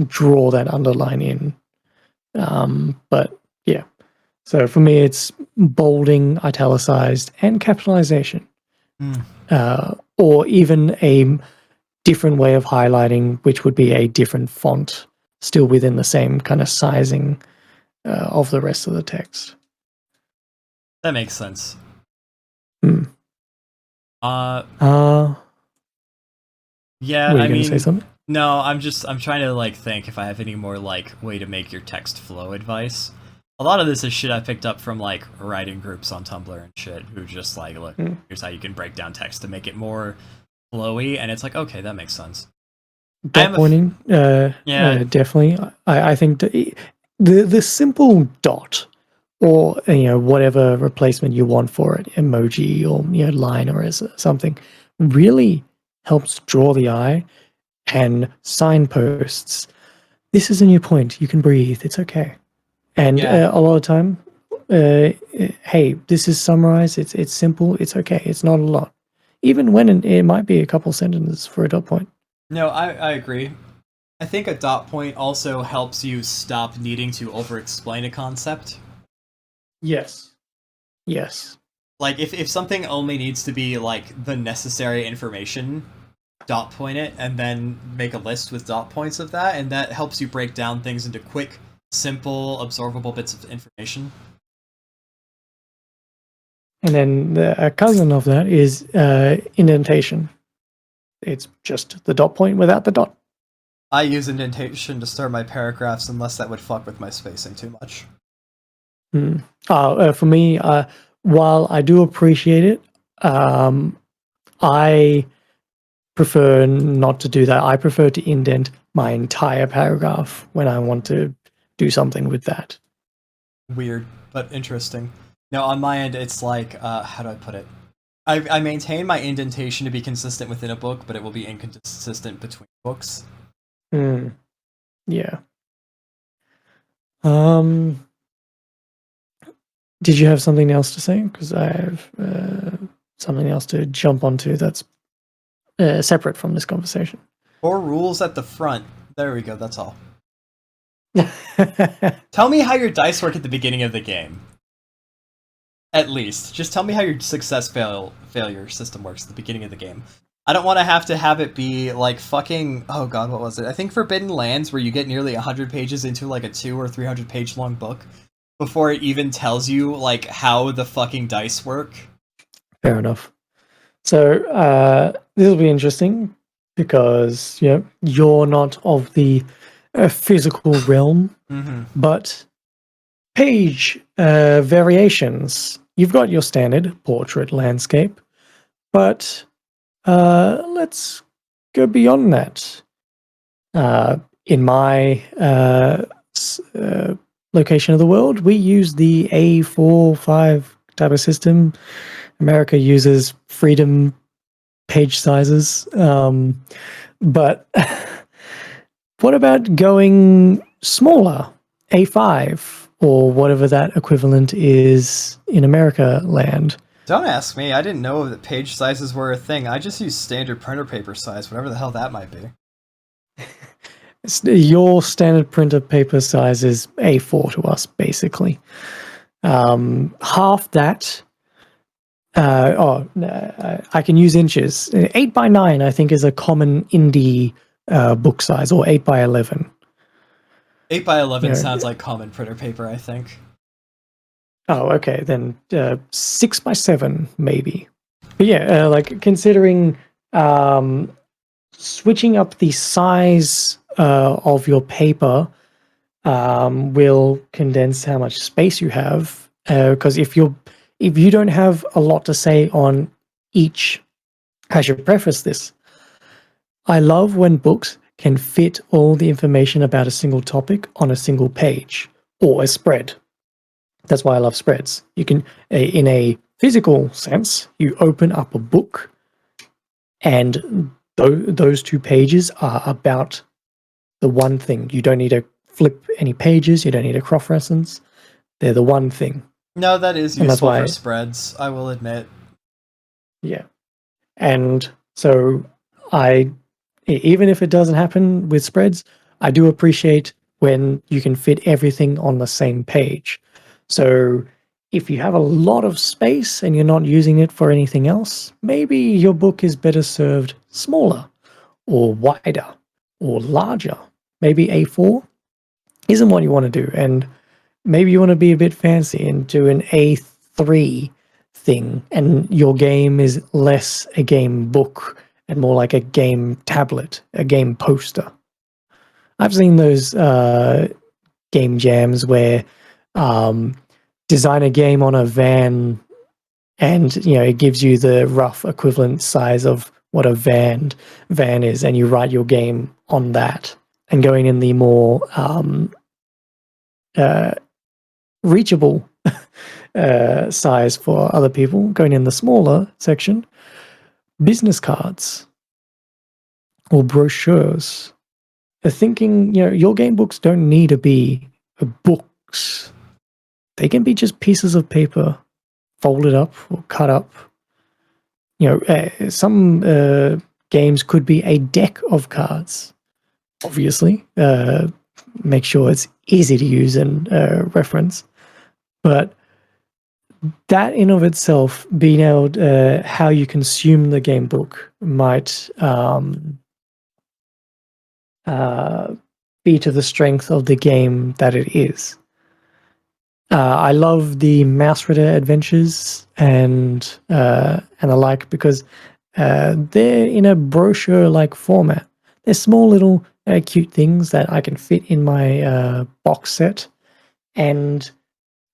draw that underline in. But yeah, so for me, it's bolding, italicized, and capitalization, or even a different way of highlighting, which would be a different font, still within the same kind of sizing of the rest of the text. That makes sense. Hmm. Yeah, Were you I going to say mean, something? no, I'm trying to like think if I have any more like way to make your text flow advice. A lot of this is shit I picked up from like writing groups on Tumblr and shit, who just like, look, here's how you can break down text to make it more flowy, and it's like, okay, that makes sense. Dot pointing, definitely. I think the simple dot, or whatever replacement you want for it, emoji or line or something, really helps draw the eye and signposts. This is a new point. You can breathe. It's okay. And a lot of time, hey, this is summarized. It's simple. It's okay. It's not a lot. Even when it might be a couple sentences for a dot point. No, I agree. I think a dot point also helps you stop needing to over-explain a concept. Yes. Yes. Like, if something only needs to be, like, the necessary information, dot point it, and then make a list with dot points of that, and that helps you break down things into quick, simple, absorbable bits of information. And then a cousin of that is indentation. It's just the dot point without the dot. I use indentation to start my paragraphs unless that would fuck with my spacing too much. For me, while I do appreciate it, I prefer not to do that. I prefer to indent my entire paragraph when I want to do something with that. Weird, but interesting. Now, on my end, it's like, how do I put it? I maintain my indentation to be consistent within a book, but it will be inconsistent between books. Yeah. Did you have something else to say? Because I have something else to jump onto that's separate from this conversation. 4 rules at the front. There we go, that's all. Tell me how your dice work at the beginning of the game. At least. Just tell me how your success-failure system works at the beginning of the game. I don't want to have it be like fucking... Oh god, what was it? I think Forbidden Lands, where you get nearly 100 pages into like a 200 or 300 page long book before it even tells you like how the fucking dice work. Fair enough. So this will be interesting because you're not of the physical realm, but page variations. You've got your standard portrait landscape, but let's go beyond that. In my location of the world, we use the A4-5 type of system. America uses freedom page sizes. But what about going smaller, A5, or whatever that equivalent is in America land? Don't ask me. I didn't know that page sizes were a thing. I just use standard printer paper size, whatever the hell that might be. Your standard printer paper size is A4 to us, basically. Half that. I can use inches. 8x9, I think, is a common indie book size, or 8x11. 8x11 sounds like common printer paper, I think. Oh, okay. Then 6x7, maybe. But yeah, like considering switching up the size of your paper will condense how much space you have. Because if you don't have a lot to say on each, I should preface this. I love when books can fit all the information about a single topic on a single page or a spread. That's why I love spreads. You can, in a physical sense, you open up a book and those 2 pages are about the one thing. You don't need to flip any pages. You don't need to cross-reference. They're the one thing. No, that is useful for spreads, I will admit. Yeah. And so even if it doesn't happen with spreads, I do appreciate when you can fit everything on the same page. So if you have a lot of space and you're not using it for anything else, maybe your book is better served smaller or wider or larger. Maybe A4 isn't what you want to do. And maybe you want to be a bit fancy and do an A3 thing, and your game is less a game book and more like a game tablet, a game poster. I've seen those game jams where design a game on a van, and it gives you the rough equivalent size of what a van is, and you write your game on that. And going in the more reachable size for other people, going in the smaller section, business cards or brochures. Thinking, your game books don't need to be books. They can be just pieces of paper folded up or cut up. Some games could be a deck of cards. Obviously, make sure it's easy to use and reference. But that in of itself, being able how you consume the game book might be to the strength of the game that it is. I love the Mouse Ritter adventures and the like, because they're in a brochure-like format. They're small little cute things that I can fit in my box set, and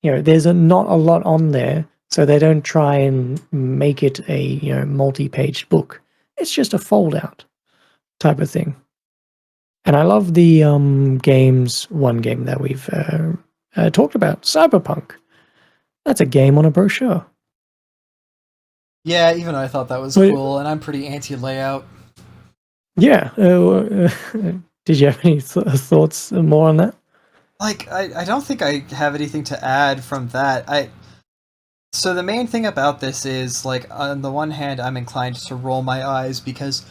there's not a lot on there, so they don't try and make it a multi-page book. It's just a fold-out type of thing. And I love the one game that we've talked about, Cyberpunk. That's a game on a brochure. Yeah, even I thought that was cool, and I'm pretty anti-layout. Yeah. Did you have any thoughts more on that? Like, I don't think I have anything to add from that. So the main thing about this is, like, on the one hand, I'm inclined to roll my eyes because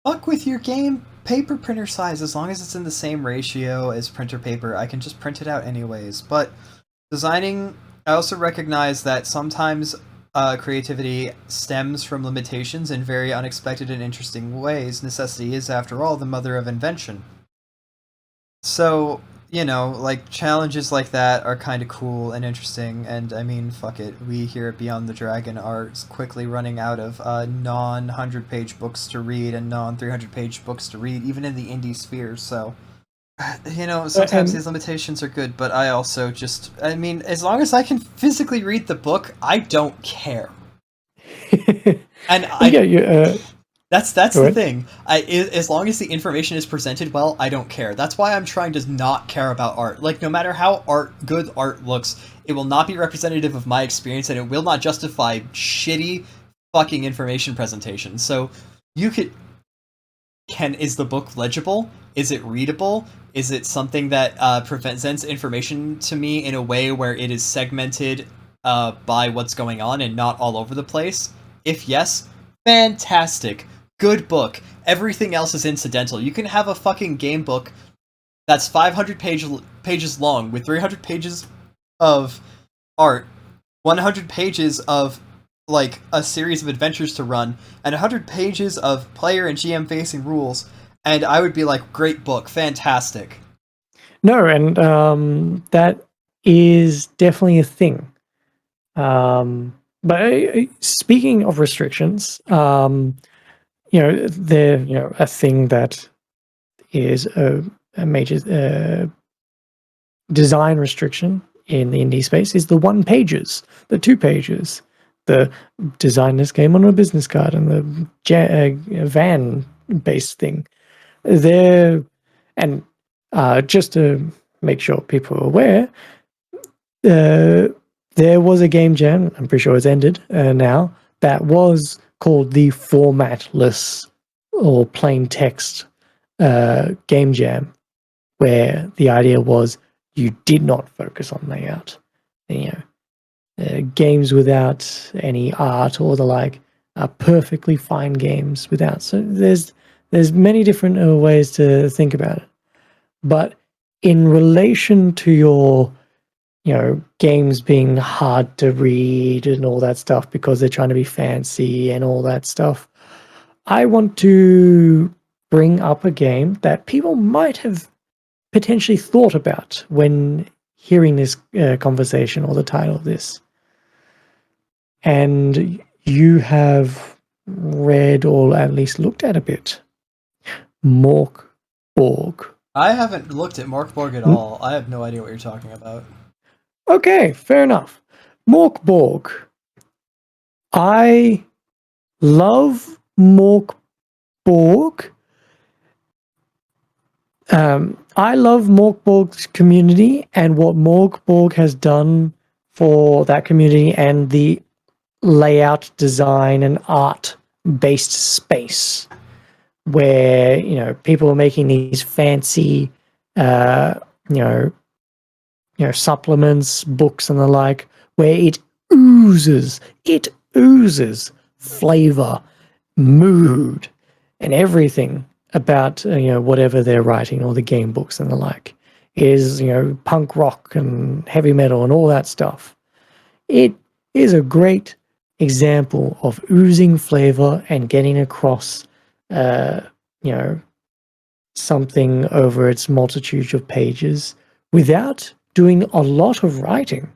fuck with your game paper printer size. As long as it's in the same ratio as printer paper, I can just print it out anyways. But designing, I also recognize that sometimes creativity stems from limitations in very unexpected and interesting ways. Necessity is, after all, the mother of invention. So, like, challenges like that are kind of cool and interesting, and I mean, fuck it, we here at Beyond the Dragon are quickly running out of non-100-page books to read and non-300-page books to read, even in the indie sphere, so, sometimes these limitations are good, but I also just, as long as I can physically read the book, I don't care. And that's the thing. As long as the information is presented well, I don't care. That's why I'm trying to not care about art. Like, no matter how good art looks, it will not be representative of my experience, and it will not justify shitty fucking information presentation. So, is the book legible? Is it readable? Is it something that presents information to me in a way where it is segmented by what's going on and not all over the place? If yes, fantastic. Good book. Everything else is incidental. You can have a fucking game book that's 500 pages long with 300 pages of art, 100 pages of like a series of adventures to run, and 100 pages of player and GM facing rules, and I would be like, great book, fantastic. No, and that is definitely a thing. But speaking of restrictions, they're a thing that is a major design restriction in the indie space is the 1 pages, the 2 pages. The designers came on a business card and the van-based thing. And just to make sure people are aware, there was a game jam, I'm pretty sure it's ended now, that was called the formatless or plain text game jam, where the idea was you did not focus on layout. Games without any art or the like are perfectly fine games without. So there's many different ways to think about it. But in relation to your games being hard to read and all that stuff because they're trying to be fancy and all that stuff, I want to bring up a game that people might have potentially thought about when hearing this conversation or the title of this. And you have read or at least looked at a bit. Mörk Borg. I haven't looked at Mörk Borg at all. I have no idea what you're talking about. Okay, fair enough. Mörk Borg. I love Mörk Borg. I love Mörk Borg's community and what Mörk Borg has done for that community and the layout, design, and art-based space where people are making these fancy, supplements, books, and the like, where it oozes flavor, mood, and everything about whatever they're writing, or the game books and the like, is punk rock and heavy metal and all that stuff. It is a great example of oozing flavor and getting across something over its multitude of pages without doing a lot of writing.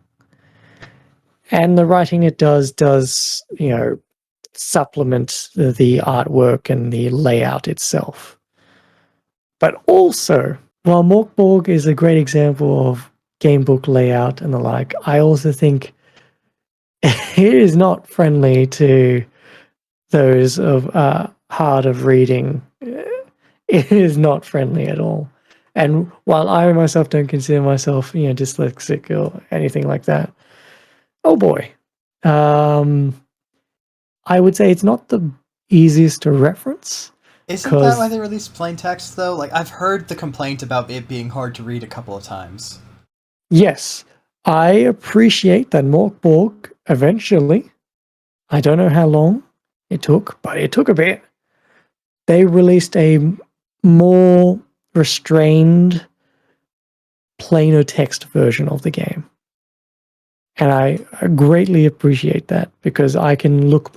And the writing it does supplement the artwork and the layout itself. But also, while Mörk Borg is a great example of game book layout and the like, I also think it is not friendly to those of hard of reading. It is not friendly at all. And while I myself don't consider myself, dyslexic or anything like that, oh boy, I would say it's not the easiest to reference. Isn't that why they released plain text, though? Like, I've heard the complaint about it being hard to read a couple of times. Yes, I appreciate that Mörk Borg eventually, I don't know how long it took, but it took a bit. They released a more restrained, plainer text version of the game. And I greatly appreciate that, because I can look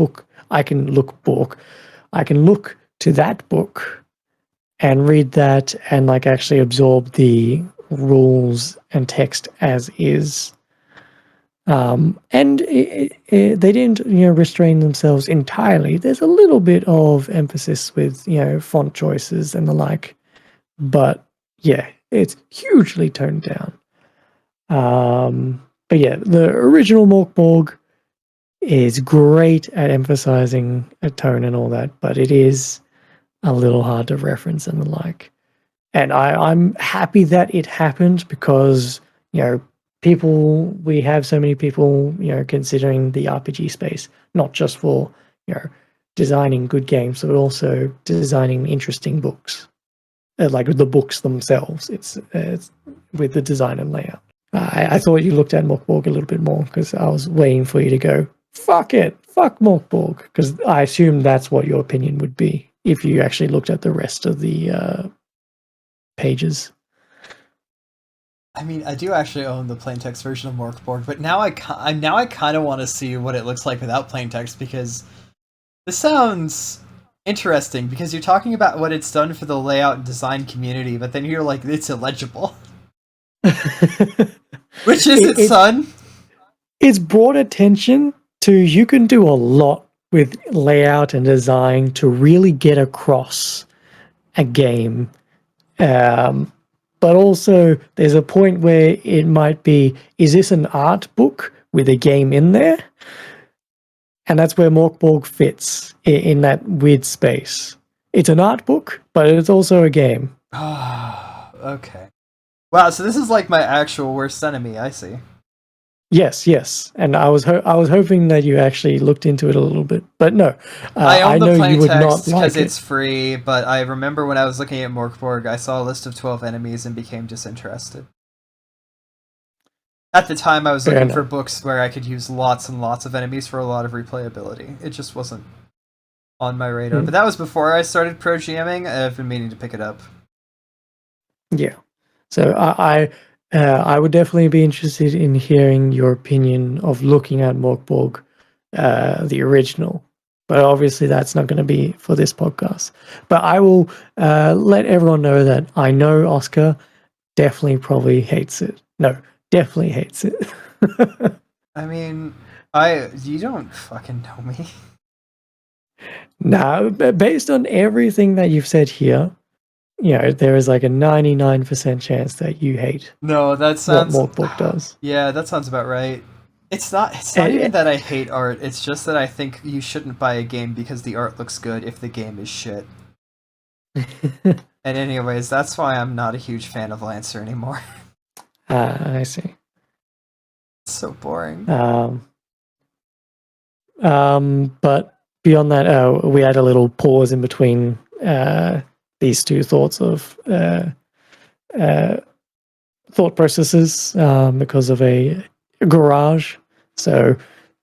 to that book and read that and actually absorb the rules and text as is. And they didn't restrain themselves entirely. There's a little bit of emphasis with font choices and the like, but yeah, it's hugely toned down. But yeah, the original Mörk Borg is great at emphasizing a tone and all that, but it is a little hard to reference and the like. And I'm happy that it happened, because we have so many people considering the RPG space, not just for designing good games, but also designing interesting books, like the books themselves. It's with the design and layout. I thought you looked at Morkborg a little bit more because I was waiting for you to go, fuck it, fuck Morkborg, because I assumed that's what your opinion would be if you actually looked at the rest of the pages. I mean, I do actually own the plain text version of Morkborg, but now I kind of want to see what it looks like without plain text, because this sounds interesting, because you're talking about what it's done for the layout and design community, but then you're like, it's illegible. Which is it, son? It's brought attention to you can do a lot with layout and design to really get across a game. But also, there's a point where it might be, is this an art book with a game in there? And that's where Morkborg fits in that weird space. It's an art book, but it's also a game. Okay. Wow, so this is like my actual worst enemy, I see. Yes. And I was hoping that you actually looked into it a little bit. But no, I own the plain text because it's free, but I remember when I was looking at Morkborg, I saw a list of 12 enemies and became disinterested. At the time, I was looking for books where I could use lots and lots of enemies for a lot of replayability. It just wasn't on my radar. But that was before I started pro GMing. I've been meaning to pick it up. Yeah. So I would definitely be interested in hearing your opinion of looking at Morkborg, the original. But obviously that's not going to be for this podcast. But I will let everyone know that I know Oscar definitely probably hates it. No, definitely hates it. I mean, you don't fucking know me. Now, based on everything that you've said here, you know, there is like a 99% chance that you hate that sounds what Morkborg does. Yeah, that sounds about right. It's not even that I hate art, it's just that I think you shouldn't buy a game because the art looks good if the game is shit. And anyways, that's why I'm not a huge fan of Lancer anymore. I see. It's so boring. But beyond that, we had a little pause in between these two thoughts of thought processes because of a garage. So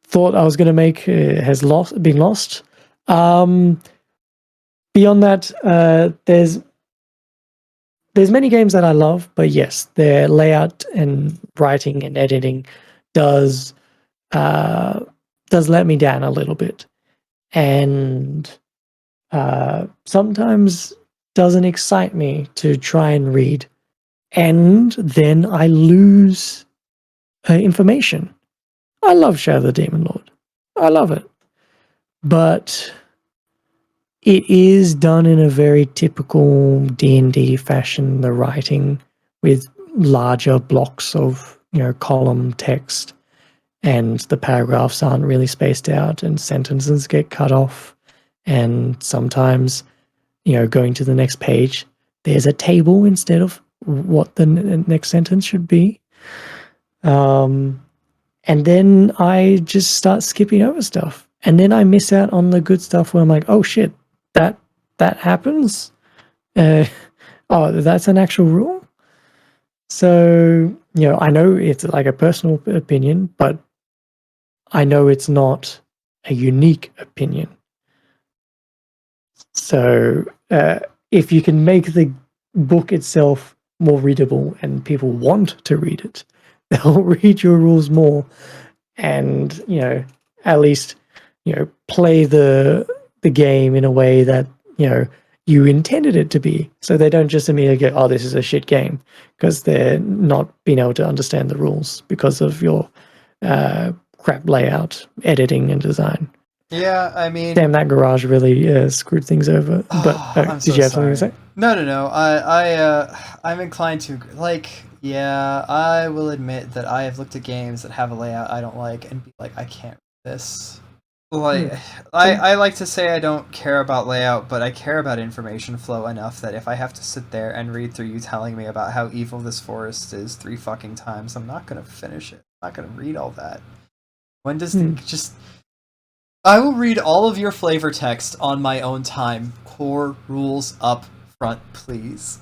thought I was going to make has been lost. Beyond that, there's many games that I love, but yes, their layout and writing and editing does let me down a little bit, and sometimes doesn't excite me to try and read, and then I lose information. I love Shadow of the Demon Lord. I love it. But it is done in a very typical D&D fashion, the writing with larger blocks of, column text, and the paragraphs aren't really spaced out and sentences get cut off. And sometimes, going to the next page, there's a table instead of what the next sentence should be. And then I just start skipping over stuff. And then I miss out on the good stuff where I'm like, oh shit, that happens? Oh, that's an actual rule? So, I know it's like a personal opinion, but I know it's not a unique opinion. So, if you can make the book itself more readable and people want to read it, they'll read your rules more and, at least, play the game in a way that, you intended it to be. So they don't just immediately go, oh, this is a shit game, because they're not being able to understand the rules because of your crap layout, editing, and design. Yeah, I mean... Damn, that garage really screwed things over. But did you have something to say? No. I'm inclined to... Yeah, I will admit that I have looked at games that have a layout I don't like and be like, I can't read this. I like to say I don't care about layout, but I care about information flow enough that if I have to sit there and read through you telling me about how evil this forest is 3 fucking times, I'm not going to finish it. I'm not going to read all that. When does I will read all of your flavor text on my own time. Core rules up front, please.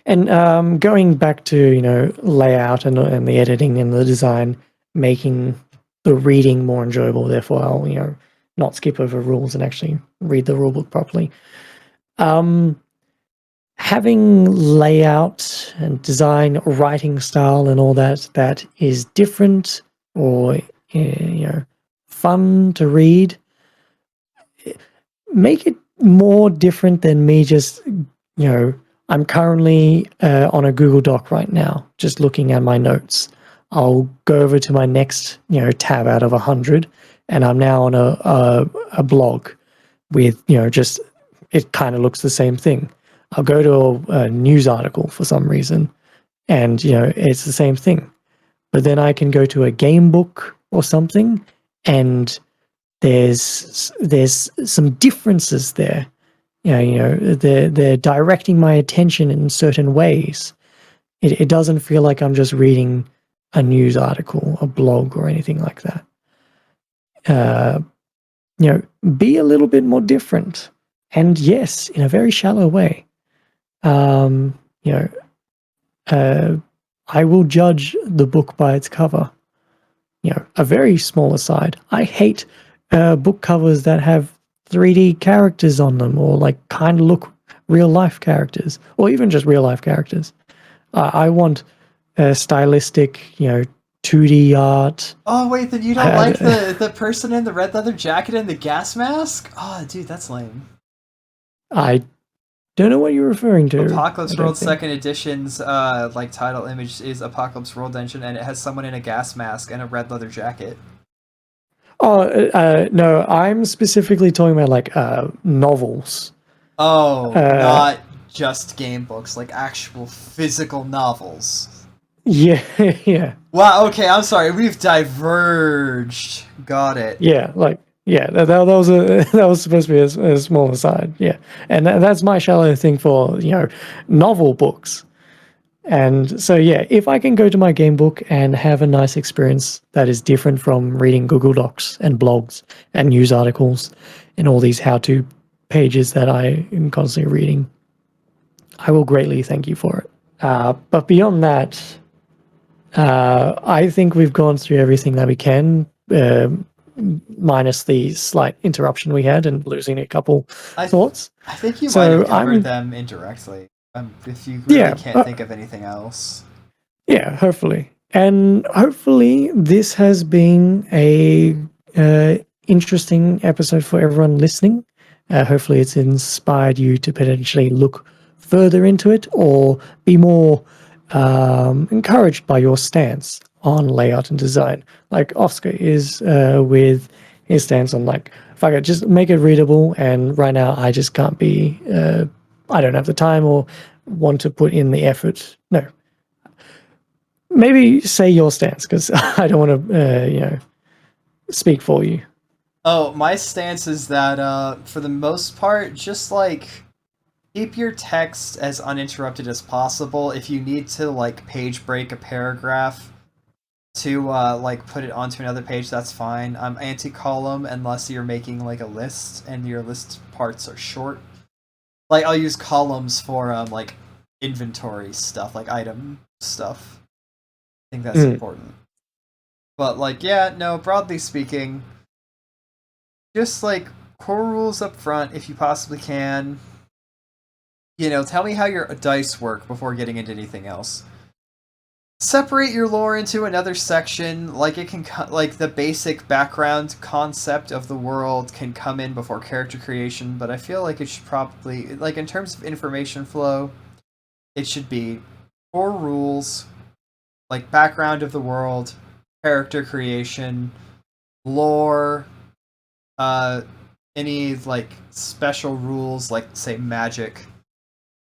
And going back to layout and the editing and the design, making the reading more enjoyable. Therefore, I'll not skip over rules and actually read the rulebook properly. Having layout and design, writing style, and all that is different or fun to read. Make it more different than me just I'm currently on a Google Doc right now, just looking at my notes. I'll go over to my next tab out of 100, and I'm now on a blog with just it kind of looks the same thing. I'll go to a news article for some reason, and it's the same thing. But then I can go to a game book or something, and there's some differences there. They're directing my attention in certain ways. It doesn't feel like I'm just reading a news article, a blog, or anything like that. Be a little bit more different, and yes, in a very shallow way. I will judge the book by its cover. A very small aside. I hate book covers that have 3D characters on them, or like kind of look real life characters, or even just real life characters. I want stylistic, 2D art. Oh wait, then you don't like the person in the red leather jacket and the gas mask? Oh, dude, that's lame. I don't know what you're referring to. Apocalypse World Second Edition's title image is Apocalypse World Engine, and it has someone in a gas mask and a red leather jacket. Oh no, I'm specifically talking about novels. Oh, not just game books, like actual physical novels. Yeah, yeah. Wow. Okay, I'm sorry. We've diverged. Got it. Yeah, that was supposed to be a small aside. Yeah, and that's my shallow thing for novel books. And so yeah, if I can go to my game book and have a nice experience that is different from reading Google Docs and blogs and news articles and all these how-to pages that I am constantly reading, I will greatly thank you for it. But beyond that, I think we've gone through everything that we can, minus the slight interruption we had and losing a couple thoughts. I think you might have covered them indirectly. If you really can't think of anything else. Yeah, hopefully. And hopefully this has been a interesting episode for everyone listening. Hopefully it's inspired you to potentially look further into it or be more encouraged by your stance on layout and design. Like Oscar is with his stance on fuck it, just make it readable. And right now I just can't be... I don't have the time or want to put in the effort. No. Maybe say your stance, because I don't want to, speak for you. Oh, my stance is that, for the most part, just, keep your text as uninterrupted as possible. If you need to, page break a paragraph to, put it onto another page, that's fine. I'm anti-column unless you're making, a list and your list parts are short. I'll use columns for, inventory stuff, item stuff. I think that's important. But, broadly speaking, just, core rules up front if you possibly can. Tell me how your dice work before getting into anything else. Separate your lore into another section, it can, the basic background concept of the world can come in before character creation, but I feel like it should probably, in terms of information flow, it should be core rules, background of the world, character creation, lore, any, special rules, say, magic.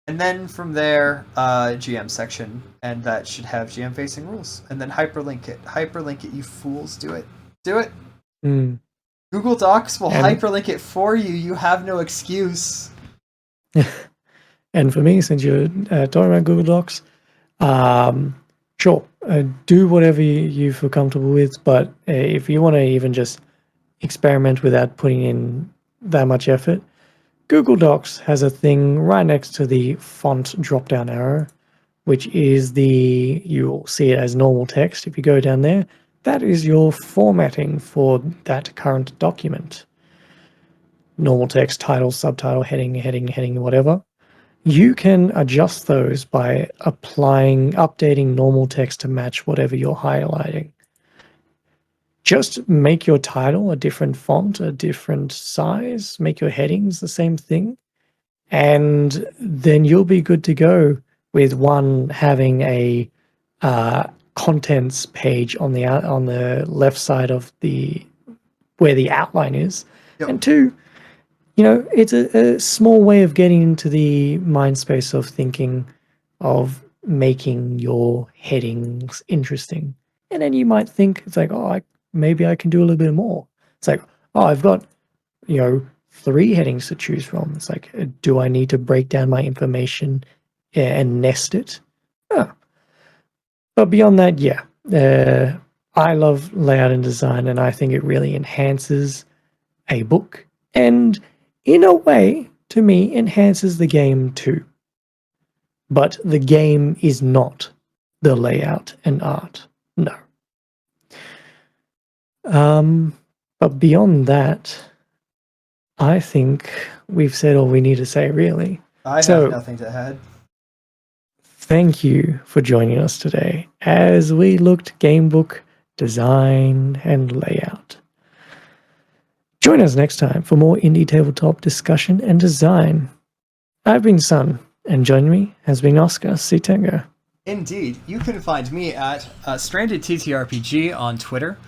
And then from there, GM section, and that should have GM facing rules. And then hyperlink it. Hyperlink it, you fools. Do it. Do it. Google Docs will hyperlink it for you. You have no excuse. And for me, since you're talking about Google Docs, sure, do whatever you feel comfortable with. But if you want to even just experiment without putting in that much effort, Google Docs has a thing right next to the font drop-down arrow which is you'll see it as normal text. If you go down there, that is your formatting for that current document. Normal text, title, subtitle, heading, whatever. You can adjust those by updating normal text to match whatever you're highlighting. Just make your title a different font, a different size, make your headings the same thing, and then you'll be good to go with one having a contents page on the left side of where the outline is, and two, it's a small way of getting into the mind space of thinking of making your headings interesting. And then you might think, it's like, oh, maybe I can do a little bit more. It's like, oh, I've got, 3 headings to choose from. It's like, do I need to break down my information and nest it? Oh. But beyond that, yeah. I love layout and design, and I think it really enhances a book. And in a way, to me, enhances the game too. But the game is not the layout and art. No. But beyond that, I think we've said all we need to say, really. I have nothing to add. Thank you for joining us today as we looked gamebook design and layout. Join us next time for more indie tabletop discussion and design. I've been Sun, and joining me has been Oscar C. Tango. Indeed. You can find me at Stranded TTRPG on Twitter,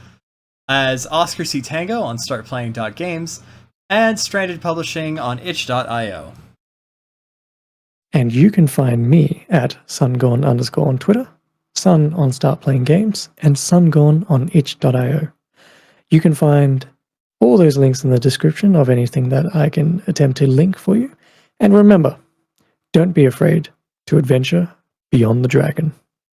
as Oscar C. Tango on startplaying.games, and Stranded Publishing on itch.io. And you can find me at sungone_ on Twitter, Sun on Start Playing Games, and Sungone on itch.io. You can find all those links in the description of anything that I can attempt to link for you. And remember, don't be afraid to adventure beyond the dragon.